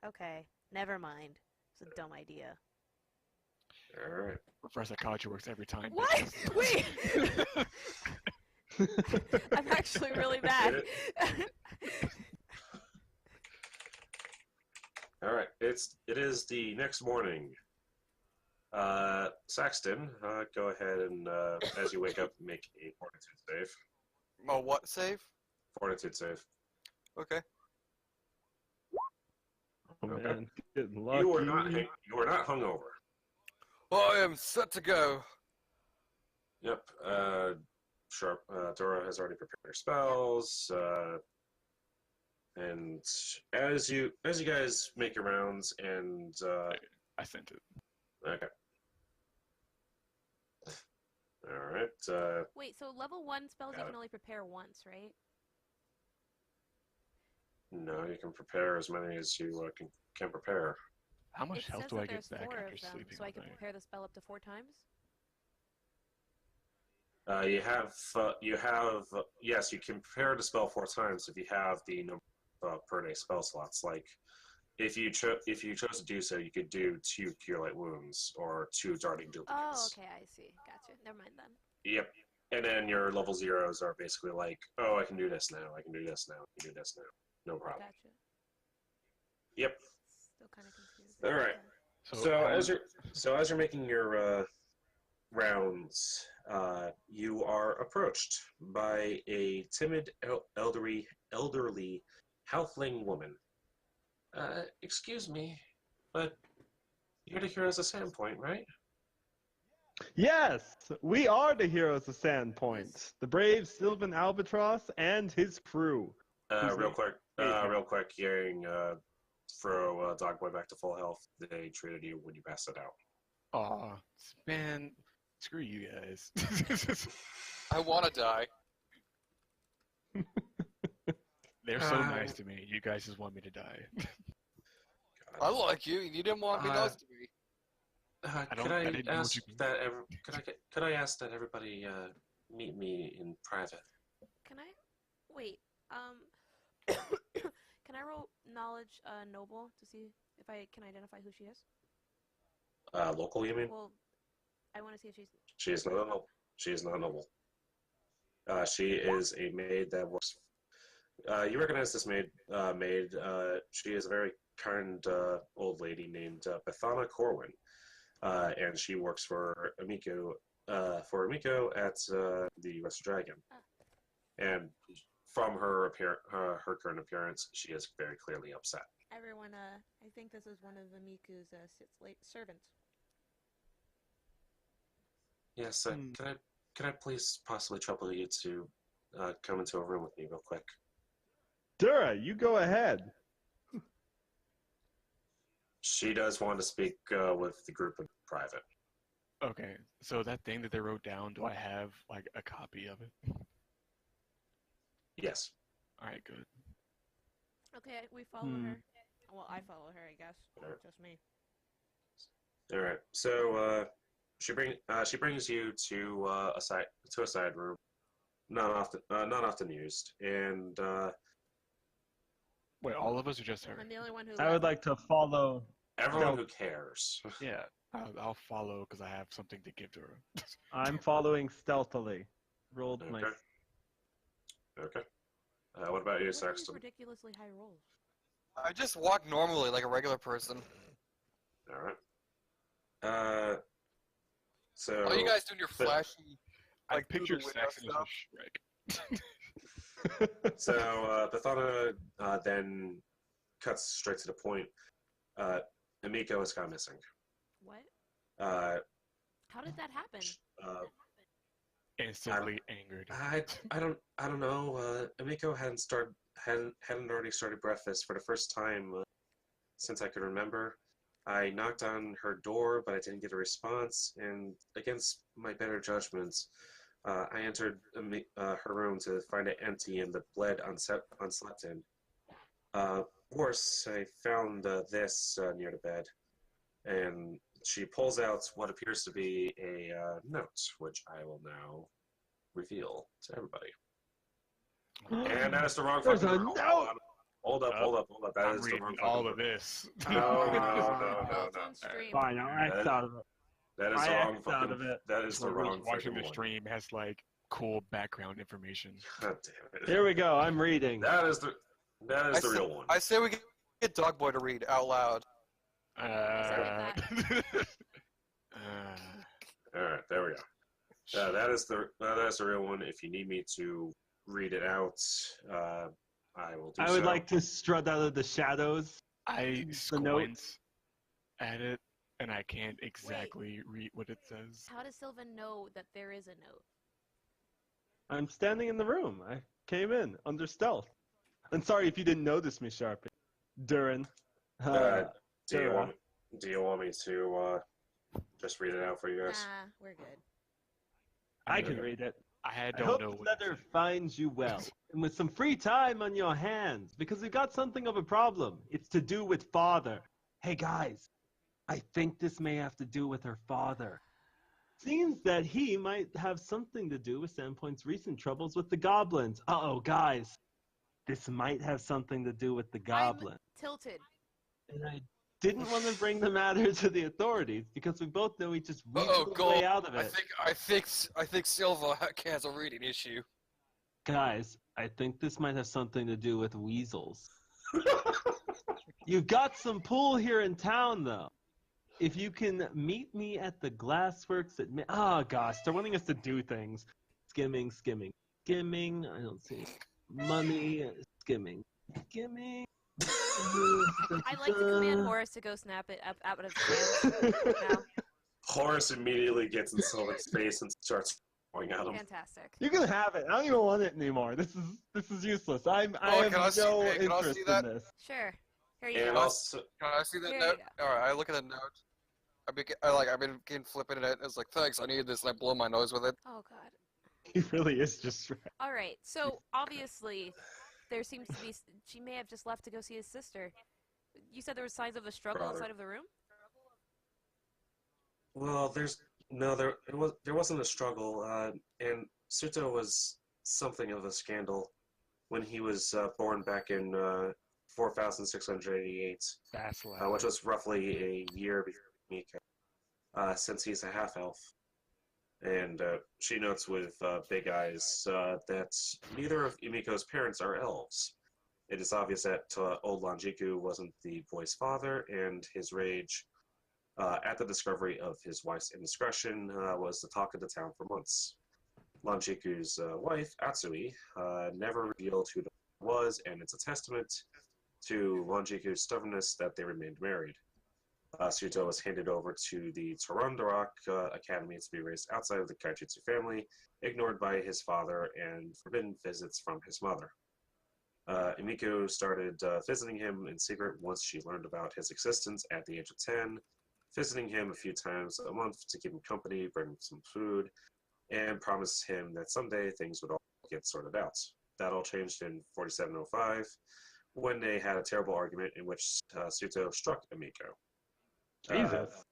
Okay, never mind. It's a dumb idea. Alright. Reverse psychology works every time. What? Wait! I'm actually really bad. Alright, it is the next morning. Saxton, go ahead and as you wake up, make a fortitude save. Oh, what save? Fortitude save. Okay. Oh Okay. man, getting lucky. You are not hungover. I am set to go. Yep. Dora has already prepared her spells. And as you guys make your rounds and I sent it. okay. All right. Wait, so level 1 spells you Got can it. only prepare once, right? No, you can prepare as many as you can prepare. How much It health says do that I get there's back 4 after of them, sleeping so all I can night? prepare the spell up to 4 times? Yes, you can prepare the spell 4 times if you have the number of per day spell slots. Like if you chose to do so, you could do 2 cure light wounds or 2 darting Oh, duplicates. okay, I see. Gotcha. Never mind then. Yep. And then your level zeros are basically like, oh, I can do this now, I can do this now, I can do this now. No problem. Gotcha. Yep. Still kind of confused. All right. Okay. So as you're making your rounds, you are approached by a timid elderly halfling woman. Excuse me, but you're the heroes of Sandpoint, right? Yes, we are the heroes of Sandpoint, the brave Sylvan Albatross and his crew. Real quick, hearing throw Dogboy back to full health. They treated you when you passed it out. Aw, man, screw you guys. I want to die. They're so nice to me. You guys just want me to die. I like you, and you didn't want to be nice to me. Could I ask that everybody meet me in private? Can I? Wait, can I roll knowledge noble to see if I can identify who she is? Local, you mean? Well, I want to see if she's... She is not noble. She is not noble. She is a maid that works. You recognize this maid? She is a very kind old lady named Bethana Corwin, and she works for Amiko. At the Western Dragon. And from her current appearance, she is very clearly upset. Everyone, I think this is one of Amiku's servants. Yes, can I please possibly trouble you to come into a room with me real quick? Dura, you go ahead. She does want to speak with the group in private. Okay, so that thing that they wrote down, do I have, like, a copy of it? Yes. Alright, good. Okay, we follow her. Well, I follow her, I guess. Alright. Just me. All right. So she brings you to a side room, not often used, and Wait, all of us or just her? I'm the only one who I would like to follow. Everyone who cares. Yeah, I'll follow because I have something to give to her. I'm following stealthily. Rolled my. Okay. Okay. What about you, What are these Sexton? ridiculously high rolls? I just walk normally like a regular person. All right. So. All you guys doing your flashy, I like through the picture window Saxon as stuff. a Shrek. So, Bethana then cuts straight to the point. Emiko is gone missing. What? Uh, How did that happen? Instantly angered. I don't know. Emiko hadn't already started breakfast for the first time since I could remember. I knocked on her door, but I didn't get a response, and against my better judgments, I entered her room to find it empty and the bed unslept in. Worse, I found this near the bed, and she pulls out what appears to be a note, which I will now reveal to everybody. And that is the wrong There's fucking a note. note! Hold up. That I'm is the reading wrong all fucking of note. this. No. It's on stream. Fine, I'll X out of it. That is I the wrong X'd out of fucking. it. That is the Whoever's wrong watching fucking the one. stream has like cool background information. God damn it. Here we go. I'm reading. That is the real one. I say we get Dog Boy to read out loud. Uh, All right, there we go. That is the real one. If you need me to read it out, I will do so. I would like to strut out of the shadows. I The note. squint at it, and I can't exactly read what it says. How does Sylvan know that there is a note? I'm standing in the room. I came in under stealth. I'm sorry if you didn't notice me, Sharpie. Durin. Do you want me to just read it out for you guys? Nah, we're good. I can read it. I I don't hope know the what it letter says. finds you well, and with some free time on your hands, because we've got something of a problem. It's to do with father. Hey guys, I think this may have to do with her father. Seems that he might have something to do with Sandpoint's recent troubles with the goblins. Uh-oh, guys. This might have something to do with the goblin. Tilted. And I didn't want to bring the matter to the authorities because we both know he just weaseled his way out of it. I think Silva has a reading issue. Guys, I think this might have something to do with weasels. You've got some pull here in town, though. If you can meet me at the Glassworks at... Oh, gosh, they're wanting us to do things. Skimming. I don't see money. Skimming. I'd like to command Horace to go snap it up out of his hands now. Horace immediately gets in Sylvan's face and starts going at him. Fantastic. You can have it. I don't even want it anymore. This is useless. I have can I see- no hey, can I interest see in that? this. Sure. Here you And go. also, Can I see that Here you note? go. Alright, I look at the note. I've been flipping it. It's like, thanks, I need this, and I blow my nose with it. Oh god. He really is just Shrek. All right. So obviously, there seems to be. She may have just left to go see his sister. You said there were signs of a struggle Brother. inside of the room. well, there wasn't a struggle, and Suto was something of a scandal when he was born back in 4688, That's loud. which was roughly a year before Mika, since he's a half-elf. And she notes with big eyes that neither of Emiko's parents are elves. It is obvious that old Lanjiku wasn't the boy's father, and his rage at the discovery of his wife's indiscretion was the talk of the town for months. Lanjiku's wife, Atsui, never revealed who the was, and it's a testament to Lanjiku's stubbornness that they remained married. Suto was handed over to the Torandarak Academy to be raised outside of the Kaijutsu family, ignored by his father, and forbidden visits from his mother. Emiko started visiting him in secret once she learned about his existence at the age of 10, visiting him a few times a month to keep him company, bring him some food, and promised him that someday things would all get sorted out. That all changed in 4705, when they had a terrible argument in which Suto struck Emiko. Jesus.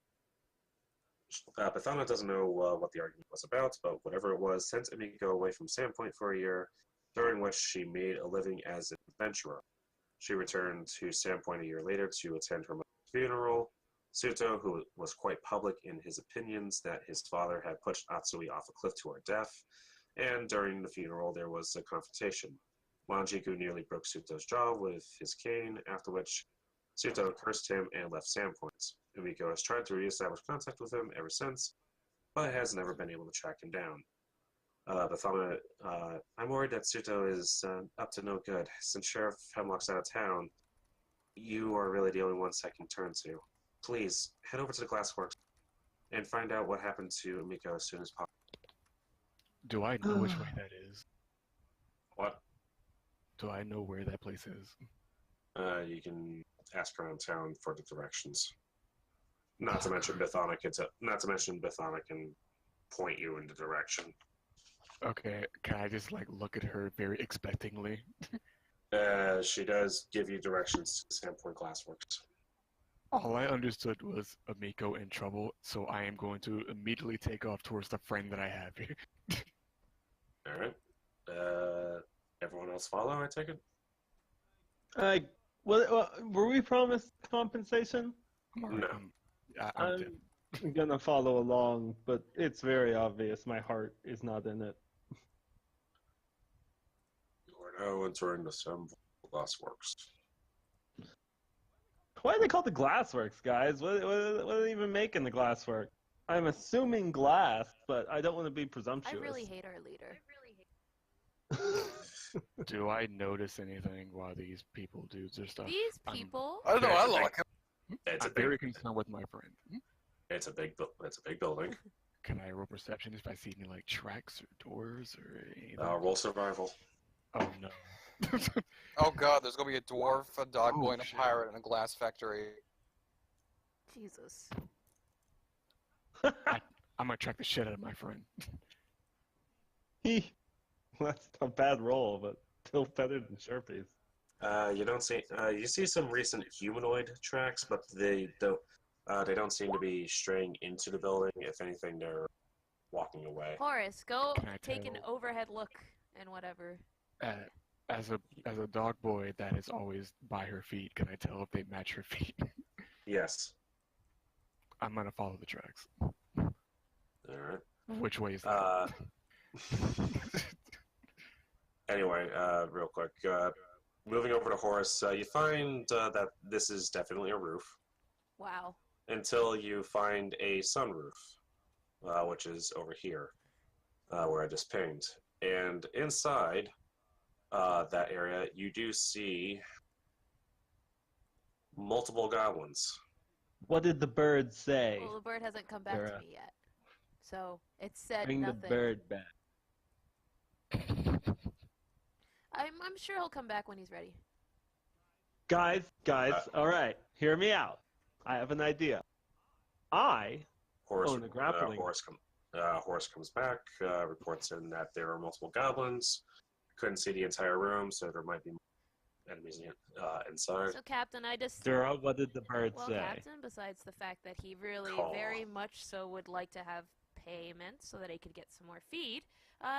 Bethana doesn't know what the argument was about, but whatever it was sent Emiko away from Sandpoint for a year, during which she made a living as an adventurer. She returned to Sandpoint a year later to attend her mother's funeral. Suto, who was quite public in his opinions that his father had pushed Atsui off a cliff to her death, and during the funeral there was a confrontation. Manjiku nearly broke Suto's jaw with his cane, after which Suto cursed him and left Sandpoint. Umiko has tried to re-establish contact with him ever since, but has never been able to track him down. Bathama, I'm worried that Suto is up to no good. Since Sheriff Hemlock's out of town, you are really the only ones I can turn to. Please, head over to the Glassworks and find out what happened to Umiko as soon as possible. Do I know which way that is? What? Do I know where that place is? You can ask around town for the directions. Not to mention Bathana can point you in the direction. Okay, can I just like look at her very expectingly? She does give you directions to Sandpoint Glassworks. All I understood was Amiko in trouble, so I am going to immediately take off towards the friend that I have here. Alright. Everyone else follow, I take it? Were we promised compensation? No. I'm dead. I'm gonna follow along, but it's very obvious my heart is not in it. You are now entering the Sandpoint Glassworks. Why are they called the Glassworks, guys? What are they even making the Glassworks? I'm assuming glass, but I don't want to be I presumptuous. really hate our leader. Do I notice anything while these people do their stuff? These people. I don't know, I like him. I'm very concerned with my friend. It's a big building. Can I roll perception if I see any like tracks or doors or anything? Roll survival. Oh no. Oh god, there's gonna be a dwarf, a dog Oh, boy, and a shit. pirate in a glass factory. Jesus. I'm gonna track the shit out of my friend. That's a bad roll, but still better than Sharpies. You don't see. You see some recent humanoid tracks, but they don't seem to be straying into the building. If anything, they're walking away. Horace, go Can I take an tell- overhead look and whatever. As a dog boy that is always by her feet, can I tell if they match her feet? Yes. I'm gonna follow the tracks. All right. Which way is that? Anyway, real quick, moving over to Horace, you find that this is definitely a roof Wow. until you find a sunroof, which is over here, where I just pinged. And inside that area, you do see multiple goblins. What did the bird say? Well, the bird hasn't come back to Sarah. me yet. So, it said Bring nothing. the bird back. I'm sure he'll come back when he's ready. Guys, all right, hear me out. I have an idea. Horace, Oh, and the grappling. Horace comes back, reports in that there are multiple goblins. Couldn't see the entire room, so there might be enemies inside. So, Captain, I just... Dura, what did the bird Well, say? Captain, besides the fact that he really Call. very much so would like to have payment so that he could get some more feed,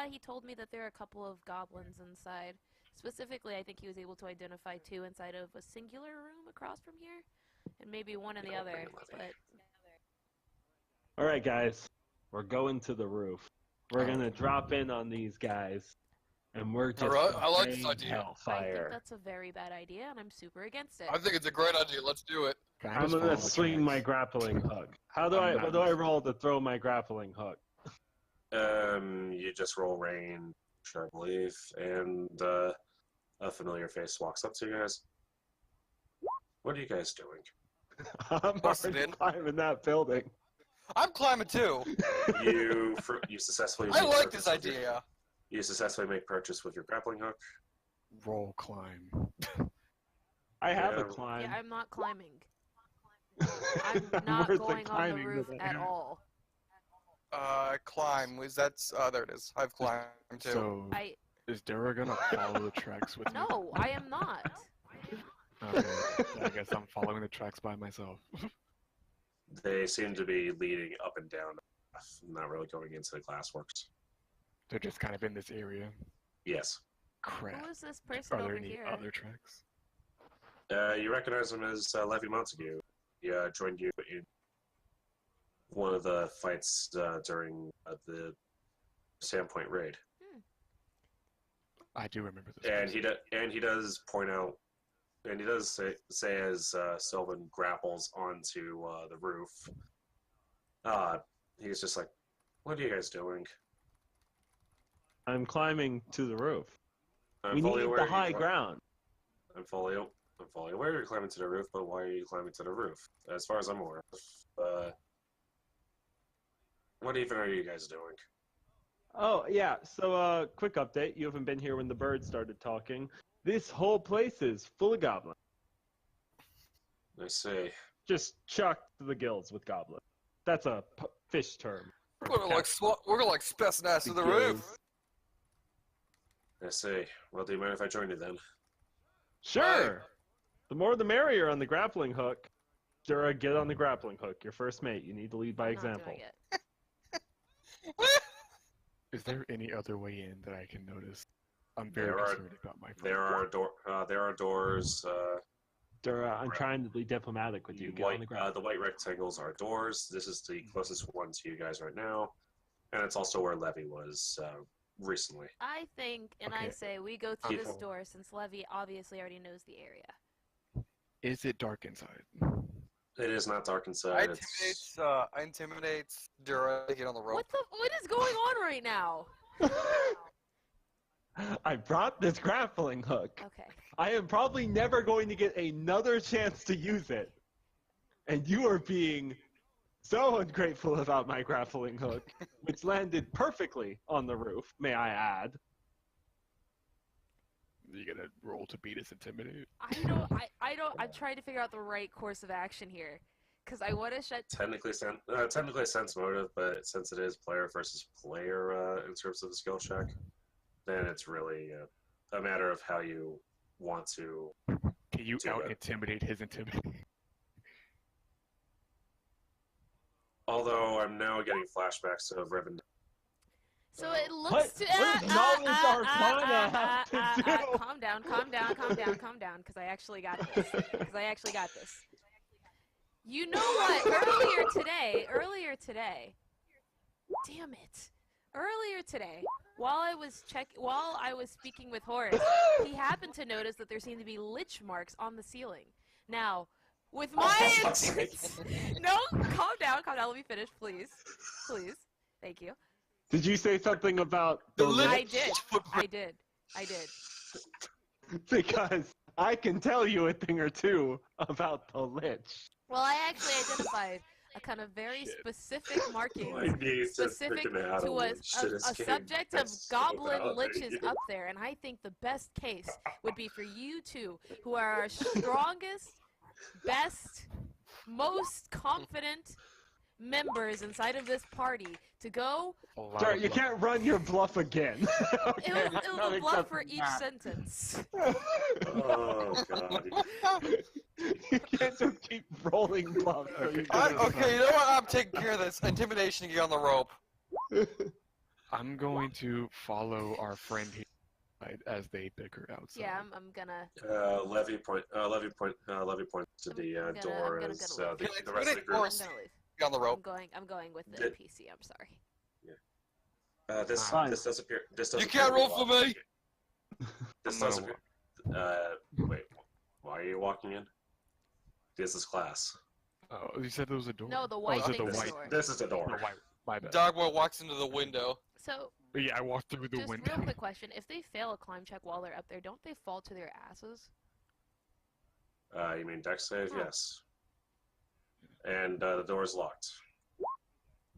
he told me that there are a couple of goblins inside. Specifically, I think he was able to identify two inside of a singular room across from here, and maybe one in the No, other, wait. but... All right, guys, we're going to the roof. We're gonna drop in on these guys, and we're just Alright, I like this spraying idea. I think hellfire. that's a very bad idea, and I'm super against it. I think it's a great idea, let's do it. Can I I'm just follow gonna the swing my tracks? grappling hook. What I'm do I not- roll to throw my grappling hook? You just roll range, I believe, and a familiar face walks up to you guys. What are you guys doing? I'm Busted already in. climbing that building. I'm climbing too. You successfully. I make like purchase this with your- idea. You successfully make purchase with your grappling hook. Roll climb. I have Yeah. a climb. Yeah, I'm not climbing. I'm not Where's the going on the climbing roof today? at all. Climb. There it is. I've climbed too. So I... is Dara gonna follow the tracks with me? No, I am not. Okay, I guess I'm following the tracks by myself. They seem to be leading up and down, not really going into the glassworks. They're just kind of in this area. Yes. Crap. Who is this person Are there over any here? other tracks? You recognize him as Levy Montague. He joined you in one of the fights during the Sandpoint raid. I do remember this. And he does point out, and he does say as Sylvan grapples onto the roof, he's just like, "What are you guys doing?" I'm climbing to the roof. I'm We fully need aware the you high cli- ground. I'm fully aware you're climbing to the roof, but why are you climbing to the roof? As far as I'm aware, what even are you guys doing? Oh, yeah. So, quick update. You haven't been here when the birds started talking. This whole place is full of goblins. I see. Just chucked to the gills with goblins. That's a fish term. We're gonna like space ass to the roof. I see. Well, do you mind if I join you then? Sure. The more the merrier on the grappling hook. Dura, get on the grappling hook. Your first mate. You need to lead by I'm not example. doing it. Is there any other way in that I can notice? I'm very There are- concerned about my. There are doors. Dura, I'm trying to be diplomatic with you. Get on the grappling. The white rectangles are doors. This is the closest one to you guys right now, and it's also where Levy was recently. I think, and I Okay. say, we go through this People- door since Levy obviously already knows the area. Is it dark inside? It is not dark inside. I intimidate Dura to get on the rope. What is going on right now? I brought this grappling hook. Okay. I am probably never going to get another chance to use it. And you are being so ungrateful about my grappling hook, which landed perfectly on the roof, may I add. You gonna roll to beat us intimidate? I'm trying to figure out the right course of action here. Because I want to shut. Technically sense motive, but since it is player versus player in terms of the skill check, then it's really a matter of how you want to. Can you Do out that. intimidate his intimidate? Although I'm now getting flashbacks of Riven. So it looks What- to. what does knowledge Arcana have to do? Calm down, because I actually got this. You know what? Earlier today. Damn it. Earlier today, while I was speaking with Horace, he happened to notice that there seemed to be lich marks on the ceiling. Now, with my no, calm down, let me finish, please. Thank you. Did you say something about the I lich? did. Because I can tell you a thing or two about the lich. Well, I actually identified a kind of very specific marking, My knees just specific freaking out to on a this shit. This game subject of is so goblin validating. liches up there, and I think the best case would be for you two, who are our strongest, best, most confident members inside of this party, to go. Sorry, you can't run your bluff again. It was a bluff for each sentence. Oh god. You can't just keep rolling bluffs. Okay. Okay, you know what? I'm taking care of this. Intimidation to get on the rope. I'm going to follow our friend here as they bicker outside. Yeah, I'm gonna. Levy points to the I'm gonna- door I'm gonna as go to the rest of the I'm group. gonna leave. Get on the rope. I'm going with the Did- PC. I'm sorry. This Fine. this does appear. This does You appear can't to be roll for locked. me. This I'm does gonna appear. Wait. Why are you walking in? This is class. Oh, you said there was a door? No, the Oh, white is it the thing's the white? door. This is the door. The white. My bad. Dogboy walks into the window. So, Yeah, I walked through the just window. real quick question: if they fail a climb check while they're up there, don't they fall to their asses? You mean deck save? Oh. Yes. And the door is locked.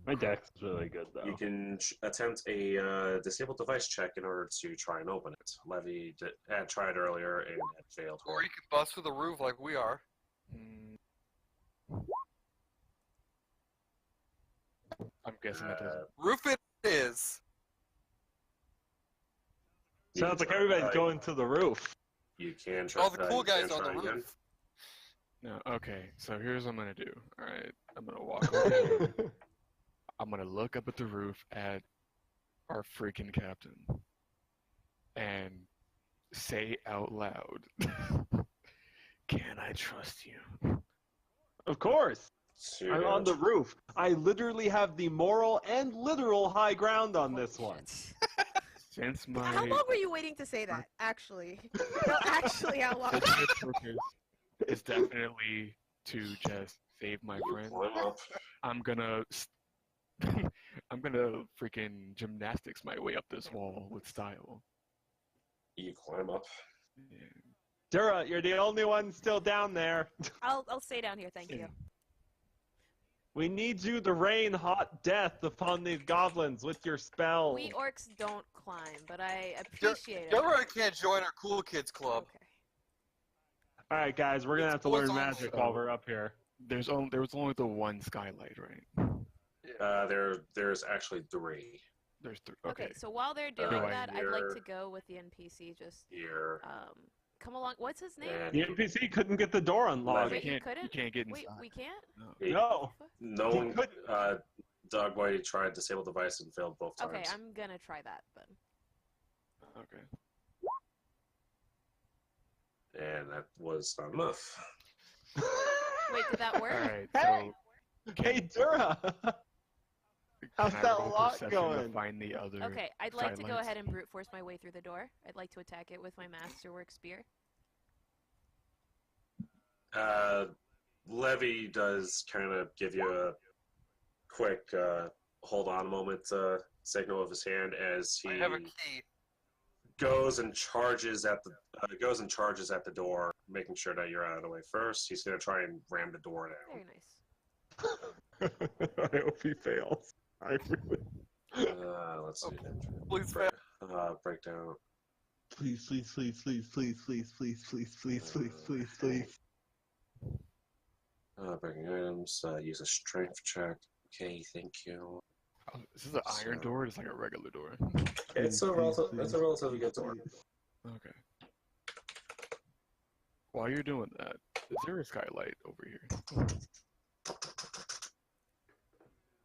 My deck's really good, though. You can attempt a disabled device check in order to try and open it. Levy had tried earlier and had failed. Or you can bust through the roof like we are. Mm. I'm guessing that doesn't. Roof it is. Sounds like everybody's going to the roof. You can try. All the cool you can guys on try the again. roof. No, okay. So here's what I'm gonna do. All right, I'm gonna walk over here. I'm gonna look up at the roof at our freaking captain and say out loud, Can I trust you? Of course. So I'm on the roof. I literally have the moral and literal high ground on this Holy one. shit. Since my How long were you waiting to say that? Actually, no, actually, how long? since my purpose is definitely to just save my friend, climb up. I'm gonna I'm gonna freaking gymnastics my way up this wall with style. You climb up. Yeah. Dura, you're the only one still down there. I'll stay down here, thank you. We need you to rain hot death upon these goblins with your spell. We orcs don't climb, but I appreciate it. Deborah can't join our cool kids club. Okay. All right, guys, we're gonna have to What's learn on magic the- while we're up here. There was only the one skylight, right? There's actually 3 There's three. Okay, so while they're doing Right that, I'd like here. to go with the NPC. Just here. come along. What's his name? And The NPC couldn't get the door unlocked. Wait, you you can't couldn't? get Wait, inside. we can't? No. No. No He one. couldn't. Dog Boy tried disable device and failed both times. Okay, I'm gonna try that then. Okay. And that was not enough. Wait, did that work? All right. Hey! So Hey, Dura! How's can I that roll lock perception going? To find the other. Okay, I'd like to go skylights? ahead and brute force my way through the door. I'd like to attack it with my masterwork spear. Levy does kind of give you a quick hold on a moment signal of his hand as he I have a key. goes and charges at the door, making sure that you're out of the way first. He's going to try and ram the door Very down. nice. I hope he fails. I really... Let's see. Please Breakdown. Please, please, please, please, please, please, please, please, please, please, please, please. Breaking items. Use a strength check. Okay, thank you. Oh, is this an iron So- door or just like a regular door? It's a relatively good door. Okay. While you're doing that, is there a skylight over here?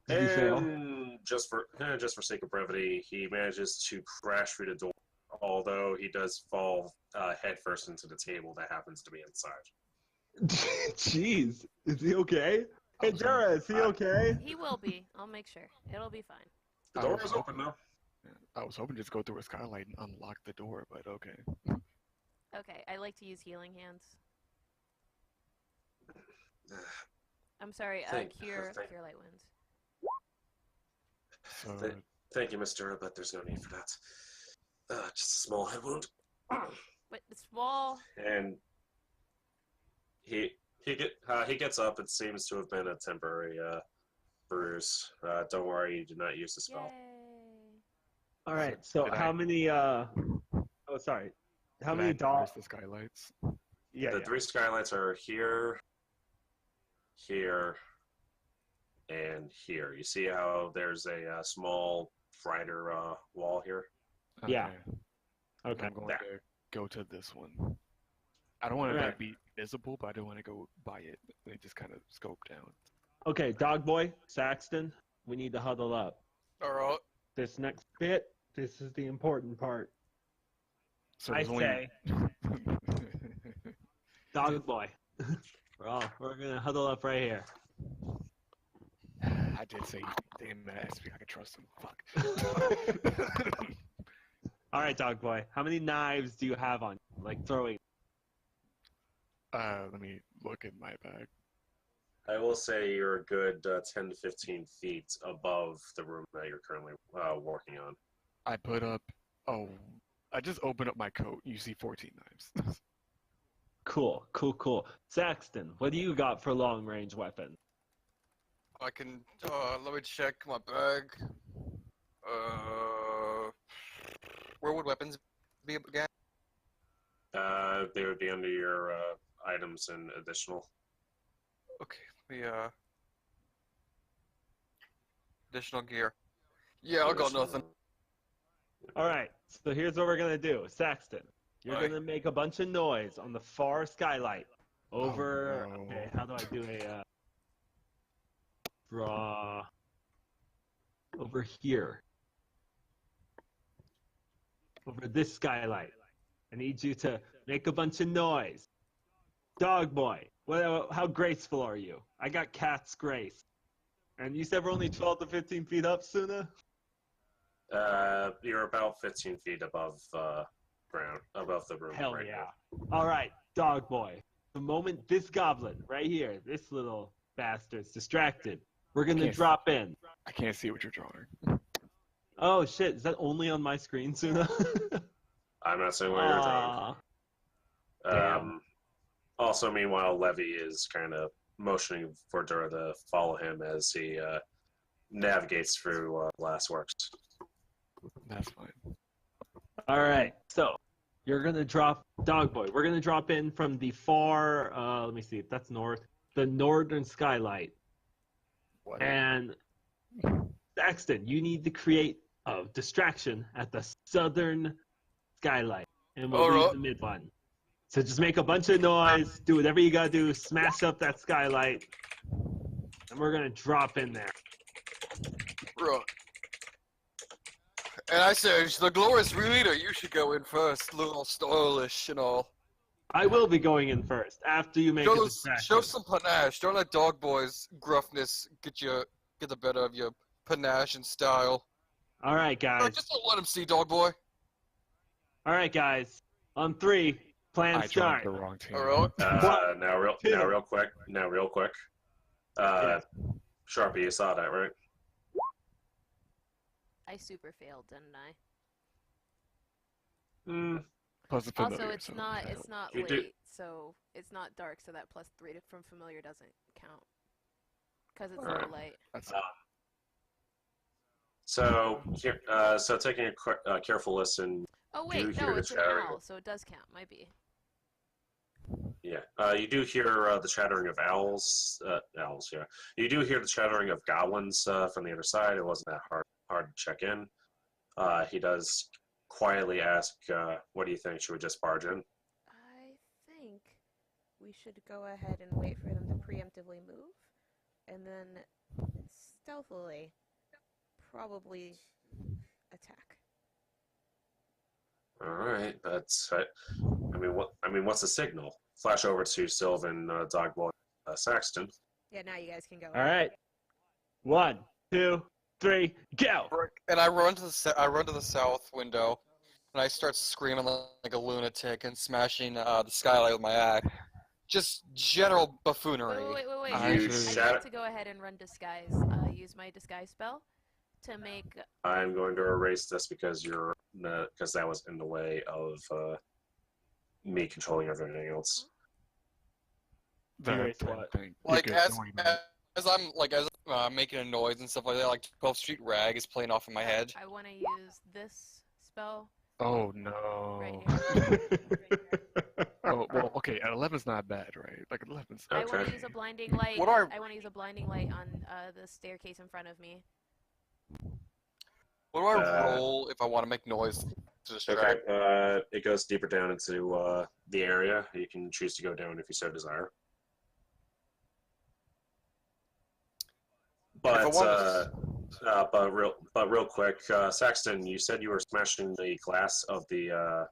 Did he fail? And just for sake of brevity, he manages to crash through the door. Although he does fall headfirst into the table that happens to be inside. Jeez, is he okay? Hey, Dura, is he okay? He will be. I'll make sure. It'll be fine. The I door was is open now. Yeah, I was hoping to just go through a skylight and unlock the door, but okay. Okay, I like to use healing hands. I'm sorry, cure light wounds. So Thank you, Mr. But there's no need for that. Just a small head wound. But it's small. And he gets up. It seems to have been a temporary bruise. Don't worry, you did not use the spell. Yay. All right, so Did how I- many, oh, sorry. How did many I dogs? notice the skylights? Yeah, The yeah. 3 skylights are here, here, and here. You see how there's a small brighter wall here? Yeah. Okay. Okay. I'm going There. to go to this one. I don't want to Right. like, be visible, but I don't want to go by it. They just kind of scope down. Okay, Dog Boy, Saxton, we need to huddle up. Alright. This next bit, this is the important part. So I there's only... say, Dog Boy, we're gonna huddle up right here. I did say, damn it, I could trust him. Fuck. All right, Dog Boy, how many knives do you have on you? Like throwing? Let me look in my bag. I will say you're a good 10 to 15 feet above the room that you're currently working on. I put up... Oh, I just opened up my coat. You see 14 knives. Cool, cool, cool. Saxton, what do you got for long range weapons? I can, let me check my bag. Where would weapons be again? They would be under your items and additional. Okay, let me, additional gear. Yeah, I got nothing. All right, so here's what we're gonna do. Saxton, you're Aye. gonna make a bunch of noise on the far skylight over. Oh, no. Okay, how do I do a draw over here? Over this skylight. I need you to make a bunch of noise. Dog boy, how graceful are you? I got cat's grace. And you said we're only 12 to 15 feet up, Tsuna? You're about 15 feet above ground, above the room. Hell right yeah. now. All right, dog boy. The moment this goblin right here, this little bastard's distracted, we're going to Yes. drop in. I can't see what you're drawing. Oh, shit. Is that only on my screen, Tsuna? I'm not saying what you're drawing. Damn. Also, meanwhile, Levy is kind of motioning for Dura to follow him as he navigates through Glassworks. That's fine. All right, so you're going to drop, dog boy, we're going to drop in from the far, let me see if that's north, the northern skylight. What? And Saxton, you need to create a distraction at the southern skylight, and we'll leave the mid one. So just make a bunch of noise, do whatever you gotta do, smash up that skylight, and we're gonna drop in there. Right. And I say, the glorious leader, you should go in first, little stylish and all. I will be going in first after you make a distraction. Show some panache. Don't let dog boy's gruffness get the better of your panache and style. All right, guys. Just don't let him see, dog boy. All right, guys. On 3, plan I start. drawing the wrong team. All right. Now real quick. Sharpie, you saw that, right? I super failed, didn't I? Plus the familiar, Also, it's so not that it's not You late, do- so it's not dark, so that +3 from familiar doesn't count. Because it's Alright. low light. That's So taking a careful listen. Oh Do wait, you no, hear the it's an chattering? owl, so it does count. Might be. Yeah, you do hear the chattering of owls. Owls, yeah. You do hear the chattering of goblins from the other side. It wasn't that hard to check in. He does quietly ask, "What do you think? Should we just barge in?" I think we should go ahead and wait for them to preemptively move, and then stealthily, probably attack. All right, that's. What's the signal? Flash over to Sylvan, Dogboy, Saxton. Yeah, now you guys can go. All right. 1, 2, 3, go! And I run to the south window, and I start screaming like a lunatic and smashing the skylight with my axe. Just general buffoonery. Wait. You I'd shatter- like to go ahead and run disguise. Use my disguise spell to make. I'm going to erase this because that was in the way of me controlling everything else. that's what? thing. Like You're good, don't worry about it. as I'm making a noise and stuff like that, like 12th Street Rag is playing off in my head. I want to use this spell Oh no. right here. Oh well, okay. At 11's not bad, right? Like 11's. I want Okay. to use a blinding light. What are- I want to use a blinding light on the staircase in front of me. What do I roll if I want to make noise to distract? Okay. It goes deeper down into the area. You can choose to go down if you so desire. But real quick, Saxton, you said you were smashing the glass of the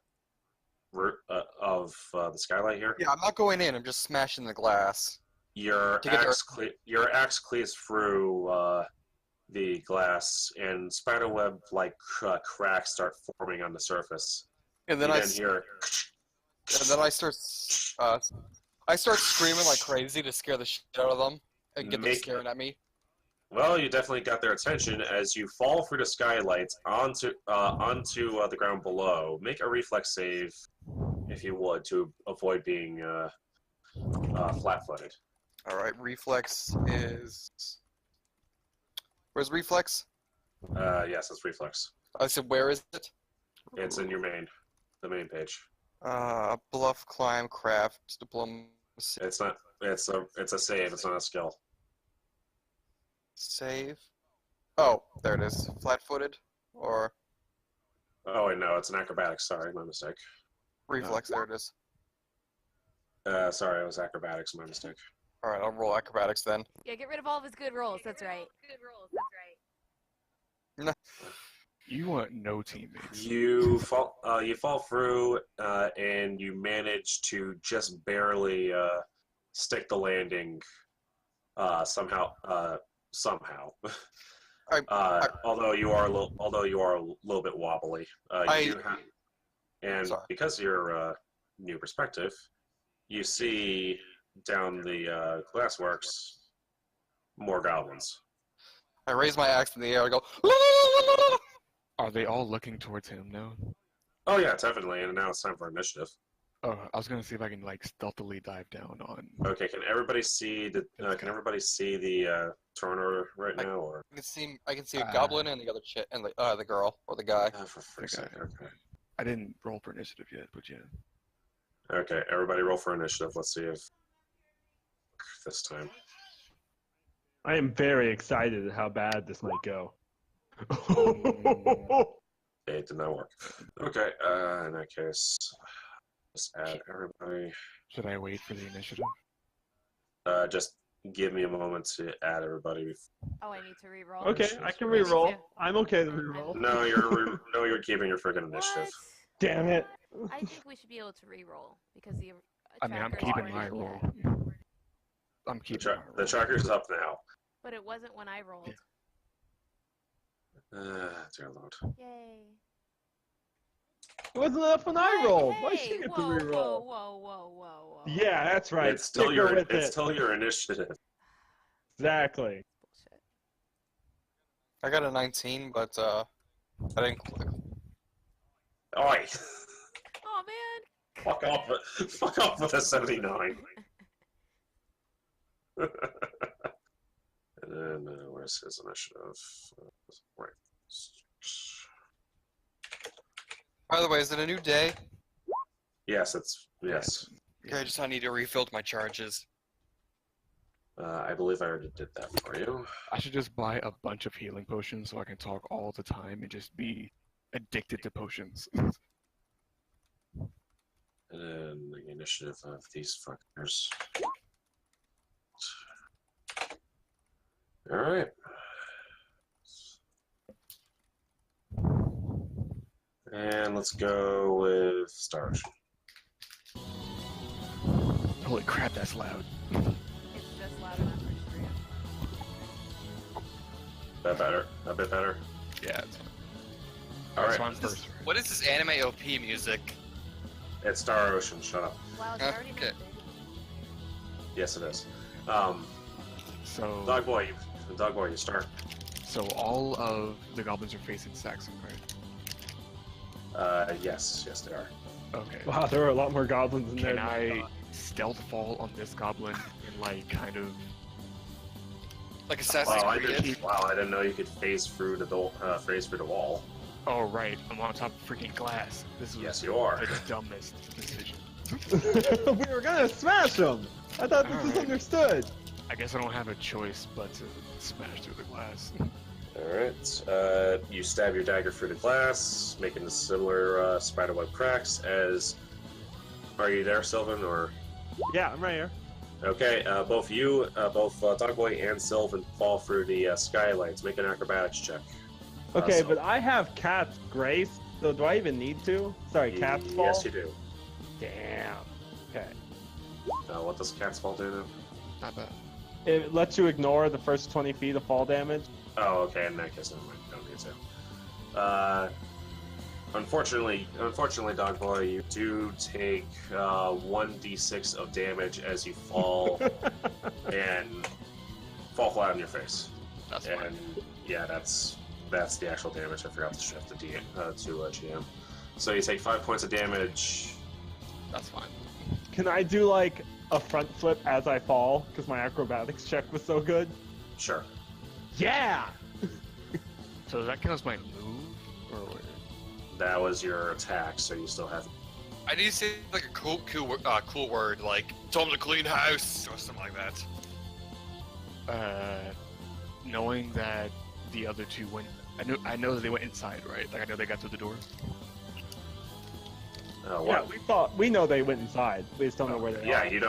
skylight here. Yeah, I'm not going in. I'm just smashing the glass. Your To get axe cleaves through the glass, and spiderweb like cracks start forming on the surface. And then You I then hear. start screaming like crazy to scare the shit out of them and get them Make- staring at me. Well, you definitely got their attention as you fall through the skylights onto the ground below. Make a reflex save, if you would, to avoid being flat-footed. All right, reflex is. Where's reflex? Yes, it's reflex. I said, where is it? It's in the main page. Bluff, climb, craft, diplomacy, It's not. It's a save. It's not a skill. save. Oh, there it is. Flat-footed or Oh wait, no, it's an acrobatics. Sorry, my mistake. reflex. There it is. Sorry, it was acrobatics. My mistake. All right, I'll roll acrobatics then. Yeah, get rid of all of his good rolls. That's right. You want no teammates. You fall through, and you manage to just barely stick the landing. Somehow. Although you are a little bit wobbly, Sorry. because you're new perspective, you see down the glassworks more goblins. I raise my axe in the air. I go. "La, la, la, la, la, la." Are they all looking towards him now? Oh yeah, definitely. And now it's time for initiative. Oh, I was gonna see if I can like stealthily dive down on. Okay, can everybody see the turn order right now? Or I can see a goblin and the other chick and the girl or the guy. for freak's sake, okay. I didn't roll for initiative yet, but yeah. Okay, everybody roll for initiative. Let's see if this time. I am very excited at how bad this might go. It did not work. Okay, in that case, just add everybody. Should I wait for the initiative? Just give me a moment to add everybody. Oh, I need to re-roll. Okay, I can re-roll. I'm okay to re-roll. No, you're keeping your freaking initiative. What? Damn it. I think we should be able to re-roll because the. I mean, I'm tracker's keeping already my in roll. there. I'm keeping my roll. The tracker's up now. But it wasn't when I rolled. Dear Lord. Yay. It wasn't enough when I rolled. Why Hey, should I get to whoa, re-roll? whoa. Yeah, that's right. It's still Stick your her with it. still your initiative. Exactly. Bullshit. I got a 19, but I didn't. Oi! Oh man. Fuck off with a 79. And then where's his initiative? Right. By the way, is it a new day? Yes, yes. Okay, I just need to refill my charges. I believe I already did that for you. I should just buy a bunch of healing potions so I can talk all the time and just be addicted to potions. And then the initiative of these fuckers. Alright. And let's go with Star Ocean. Holy crap, that's loud. It's just loud enough for stream. That better? A bit better? Yeah, it's fine. Alright. So I'm first. What is this anime OP music? It's Star Ocean, shut up. Wow, it's already Okay. ended. Yes, it is. So, Dogboy, you start. so all of the goblins are facing Saxon, right? Yes, they are. Okay. Wow, there are a lot more goblins in there. Can I stealth fall on this goblin and like kind of? Like Assassin's Wow, Creed? I didn't know you could phase through the wall. Oh right, I'm on top of freaking glass. This was Yes, you are. the dumbest decision. We were gonna smash them! I thought this was Alright. understood. I guess I don't have a choice but to smash through the glass. Alright, you stab your dagger through the glass, making the similar spiderweb cracks as... Are you there, Sylvan, or...? Yeah, I'm right here. Okay, both Dogboy and Sylvan fall through the skylights. Make an acrobatics check. Okay, So- but I have Cat's Grace, so do I even need to? Sorry, Cat's Fall? Yes, you do. Damn. Okay. What does Cat's Fall do now? Not bad. It lets you ignore the first 20 feet of fall damage. Oh, okay, in that case, never mind. Don't need to. Unfortunately, Dogboy, you do take 1d6 of damage as you fall and fall flat on your face. That's And fine. yeah, that's the actual damage. I forgot to shift to GM. So you take 5 points of damage. That's fine. Can I do like a front flip as I fall? Because my acrobatics check was so good. Sure. Yeah! So does that count as my move, or what? That was your attack, so you still have. I need to say like a cool word, like "Tom to clean house" or something like that. Knowing that the other two went, I know that they went inside, right? Like I know they got through the door. Yeah, What? we know they went inside. We just don't know where they Yeah, are. you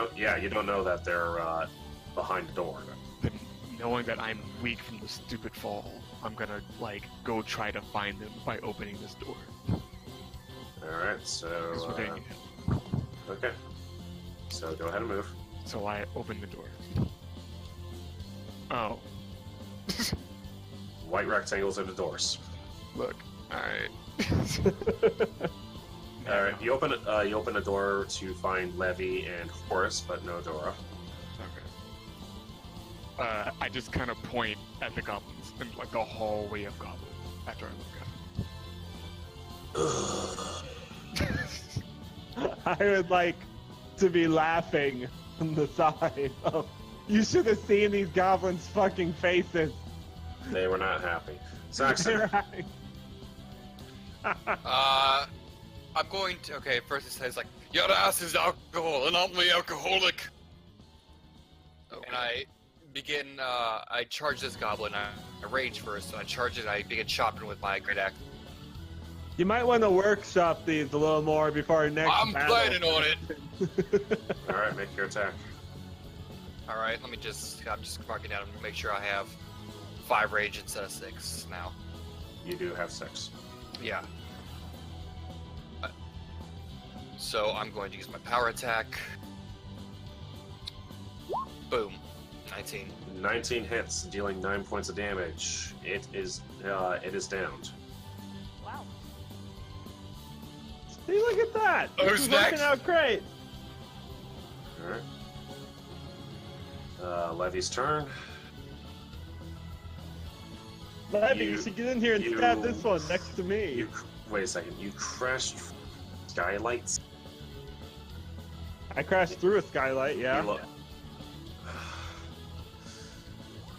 don't know that they're behind the door. Then knowing that I'm weak from the stupid fall, I'm gonna like go try to find them by opening this door. Alright, so. Because we're gonna need help. Okay. So go ahead and move. So I open the door. Oh. White rectangles are the doors. Look. Alright. Alright, you open a door to find Levi and Horace, but no Dora. Okay. I just kind of point at the goblins and like the hallway of goblins after I look at them. I would like to be laughing on the side of. You should have seen these goblins' fucking faces. They were not happy. Saxon. I'm going to. Okay, first it says like, your ass is alcohol, and I'm the alcoholic. Okay. And I begin. I charge this goblin. I rage first, and I charge it. I begin chopping with my great axe. You might want to workshop these a little more before our next I'm battle. planning on it. Alright, make your attack. All right, let me just. I'm just marking down and make sure I have 5 rage instead of 6 now. You do have 6. Yeah. So I'm going to use my power attack. Boom. 19. 19 hits, dealing 9 points of damage. It is downed. Wow. See, look at that. Who's This is working next? out great. Alright. Levy's turn. Levy, You- you should get in here and you- stab this one next to me. Wait a second. You crashed skylights? I crashed through a skylight, yeah.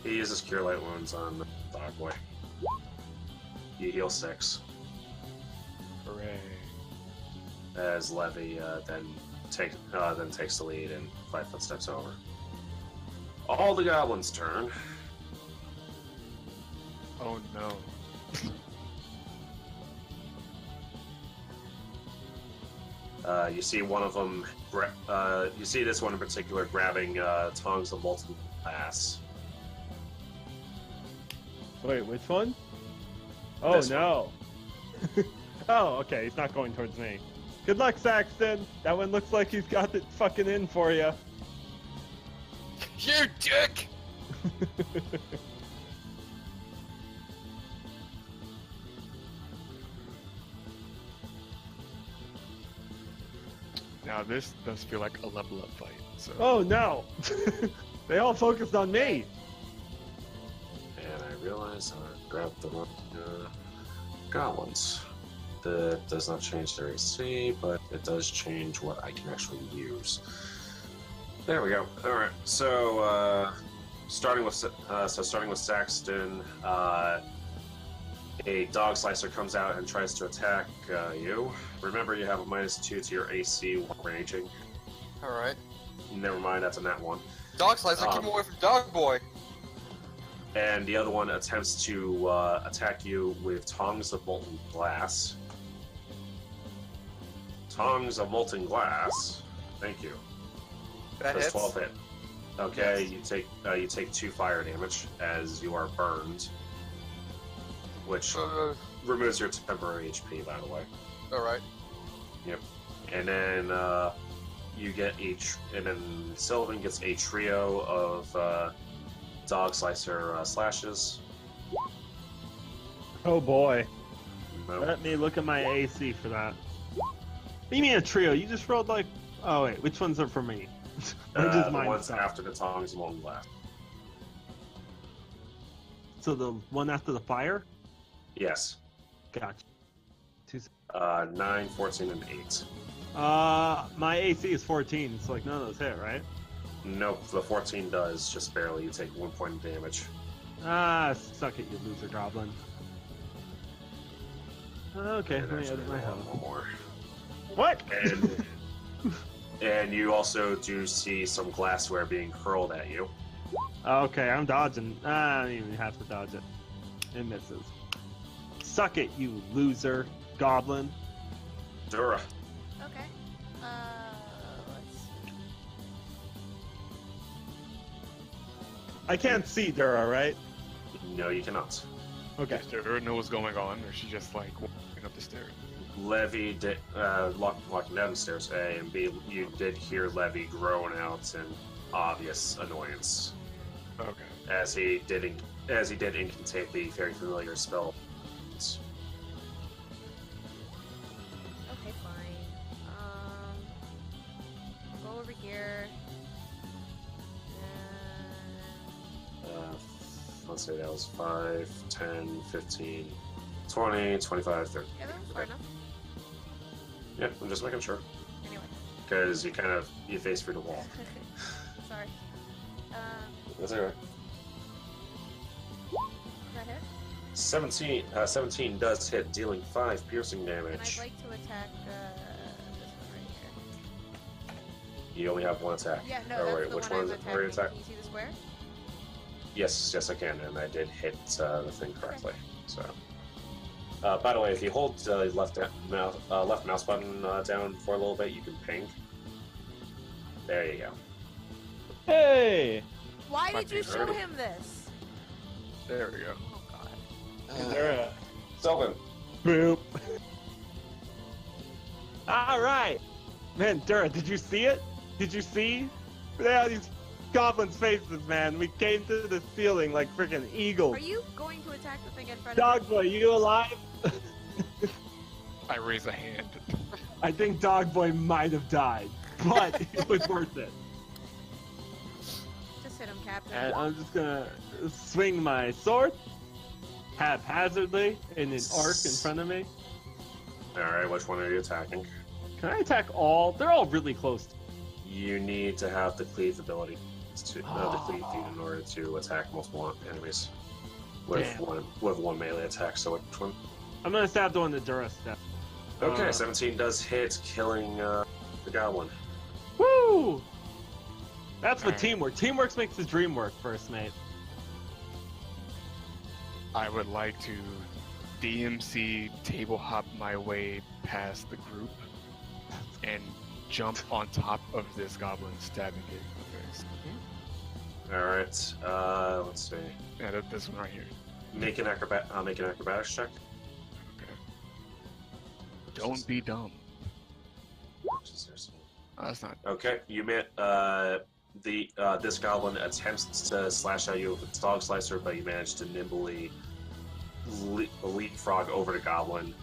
He uses Cure Light Wounds on the dog boy. You heal 6. Hooray. As Levy then takes the lead and 5 footsteps over. All the goblins' turn. Oh no. You see one of them. You see this one in particular grabbing tongs of molten glass. Wait, which one? Oh, This no. Oh, okay, he's not going towards me. Good luck, Saxton. That one looks like he's got it fucking in for you. You dick! Now this does feel like a level up fight. So. Oh, no. They all focused on me. And I realize I grabbed the wrong goblins. That does not change their AC, but it does change what I can actually use. There we go. All right. So starting with Saxton, a dog slicer comes out and tries to attack you. Remember, you have a -2 to your AC while raging. Alright. Never mind, that's a nat 1. Dog slicer, keep him away from Dog Boy. And the other one attempts to attack you with tongs of molten glass. Tongs of molten glass. Thank you. That Does hits. 12 hit. Okay, you take 2 fire damage as you are burned, which removes your temporary HP, by the way. Alright. Yep. And then you get and then Sylvan gets a trio of dog slicer slashes. Oh, boy. Nope. Let me look at my AC for that. What do you mean a trio? You just rolled like... Oh, wait, which ones are for me? Or just The mine ones stuff? after the tongs of molten glass. So the one after the fire? Yes. Gotcha. 9, 14, and 8. My AC is 14, so like none of those hit, right? Nope, the 14 does, just barely. You take 1 point of damage. Ah, suck it, you loser goblin. Okay, And let me actually edit my one health. more. What? And you also do see some glassware being hurled at you. Okay, I'm dodging. I don't even have to dodge it. It misses. Suck it, you loser goblin. Dura. Okay. Let's see. I can't see Dura, right? No, you cannot. Okay. Does Dura know what's going on, or is she just like walking up the stairs? Levy did walking down the stairs. A and B, you did hear Levy groan out in obvious annoyance Okay. as he did incantate the very familiar spell. Okay, fine. I'll go over here. Let's say that was 5, 10, 15, 20, 25, 30. Yeah, that was far enough. Yeah, I'm just making sure. Anyway. Because you face through the wall. Sorry. That's alright. That hit? 17 does hit, dealing 5 piercing And damage. I'd like to attack this one right here. You only have one attack. Yeah, no, Oh, that's wait, the which one I'm one attacking. are you attacking? Can you see the square? Yes, I can, and I did hit the thing correctly. So, by the way, if you hold left mouse button down for a little bit, you can ping. There you go. Hey! Why My did you show favorite. him this? There we go. Oh god. Dura. Sylvan. Boop. Alright! Man, Dura, did you see it? Did you see? Yeah, these goblins' faces, man. We came to the ceiling like freaking eagles. Are you going to attack the thing in front of Dog Boy, you alive? I raise a hand. I think Dog Boy might have died, but it was worth it. Just hit him, Captain. And I'm just gonna swing my sword haphazardly in an arc in front of me. Alright, which one are you attacking? Can I attack all? They're all really close. You need to have the cleave ability to the cleave feat in order to attack multiple enemies with Damn. one melee attack. So which one? I'm gonna stab the one that Dura stepped. Okay, 17 does hit, killing the goblin. Woo! That's what Alright. teamwork. Teamwork makes the dream work, first mate. I would like to DMC table hop my way past the group and jump on top of this goblin, stabbing it in the face. All right. Let's see. Yeah, this one right here. Make an acrobatics check. Okay. Don't be dumb. Oh, that's not. Okay, you met this goblin attempts to slash at you with its dog slicer, but you manage to nimbly leapfrog over the goblin,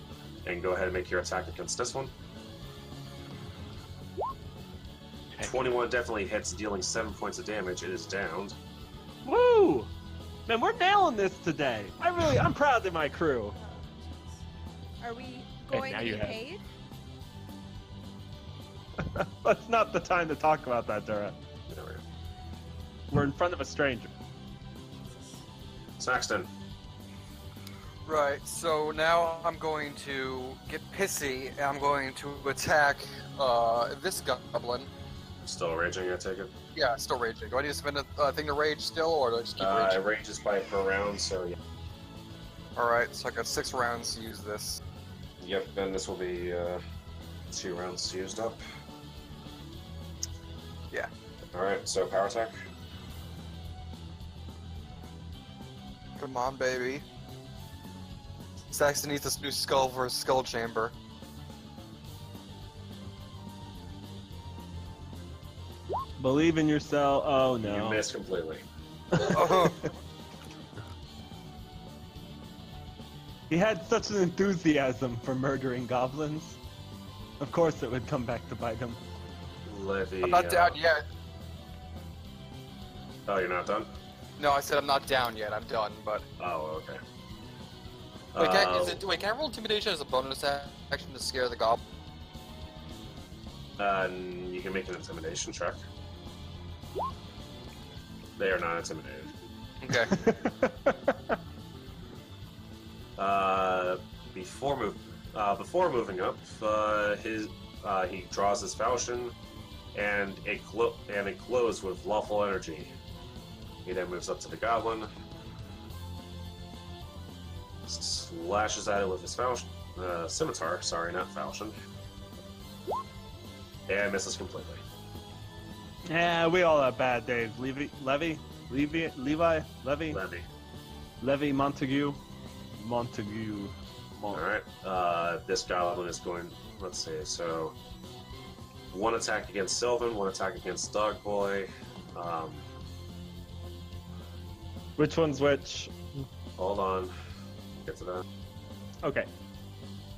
and go ahead and make your attack against this one. 21 definitely hits, dealing 7 points of damage. It is downed. Woo! Man, we're nailing this today. I'm proud of my crew. Oh, jeez. Are we going now to be you have- paid? That's not the time to talk about that, Dura. There we go. We're in front of a stranger. Saxton. Right, so now I'm going to get pissy, and I'm going to attack this goblin. Still raging, I take it? Yeah, still raging. Do I need to spend a thing to rage still, or do I just keep raging? It rages by per round, so yeah. Alright, so I got 6 rounds to use this. Yep, then this will be 2 rounds used up. Yeah. Alright, so power attack. Come on, baby. Saxton needs this new skull for his skull chamber. Believe in yourself. Oh no. You miss completely. Oh, He had such an enthusiasm for murdering goblins. Of course it would come back to bite him. Levy. I'm not down yet. Oh, you're not done? No, I said I'm not down yet. I'm done, but... Oh, okay. Wait, can I roll intimidation as a bonus action to scare the goblin? You can make an intimidation check. They are not intimidated. Okay. Before moving up, he draws his falchion, and it glows with lawful energy. He then moves up to the goblin, slashes at it with his scimitar. Sorry, not falchion, and misses completely. Yeah, we all have bad days. Levy, Levi, Levy, Montague. Alright, this goblin is going, let's see, so one attack against Sylvan, one attack against Dogboy. Which one's which? Hold on, get to that. Okay.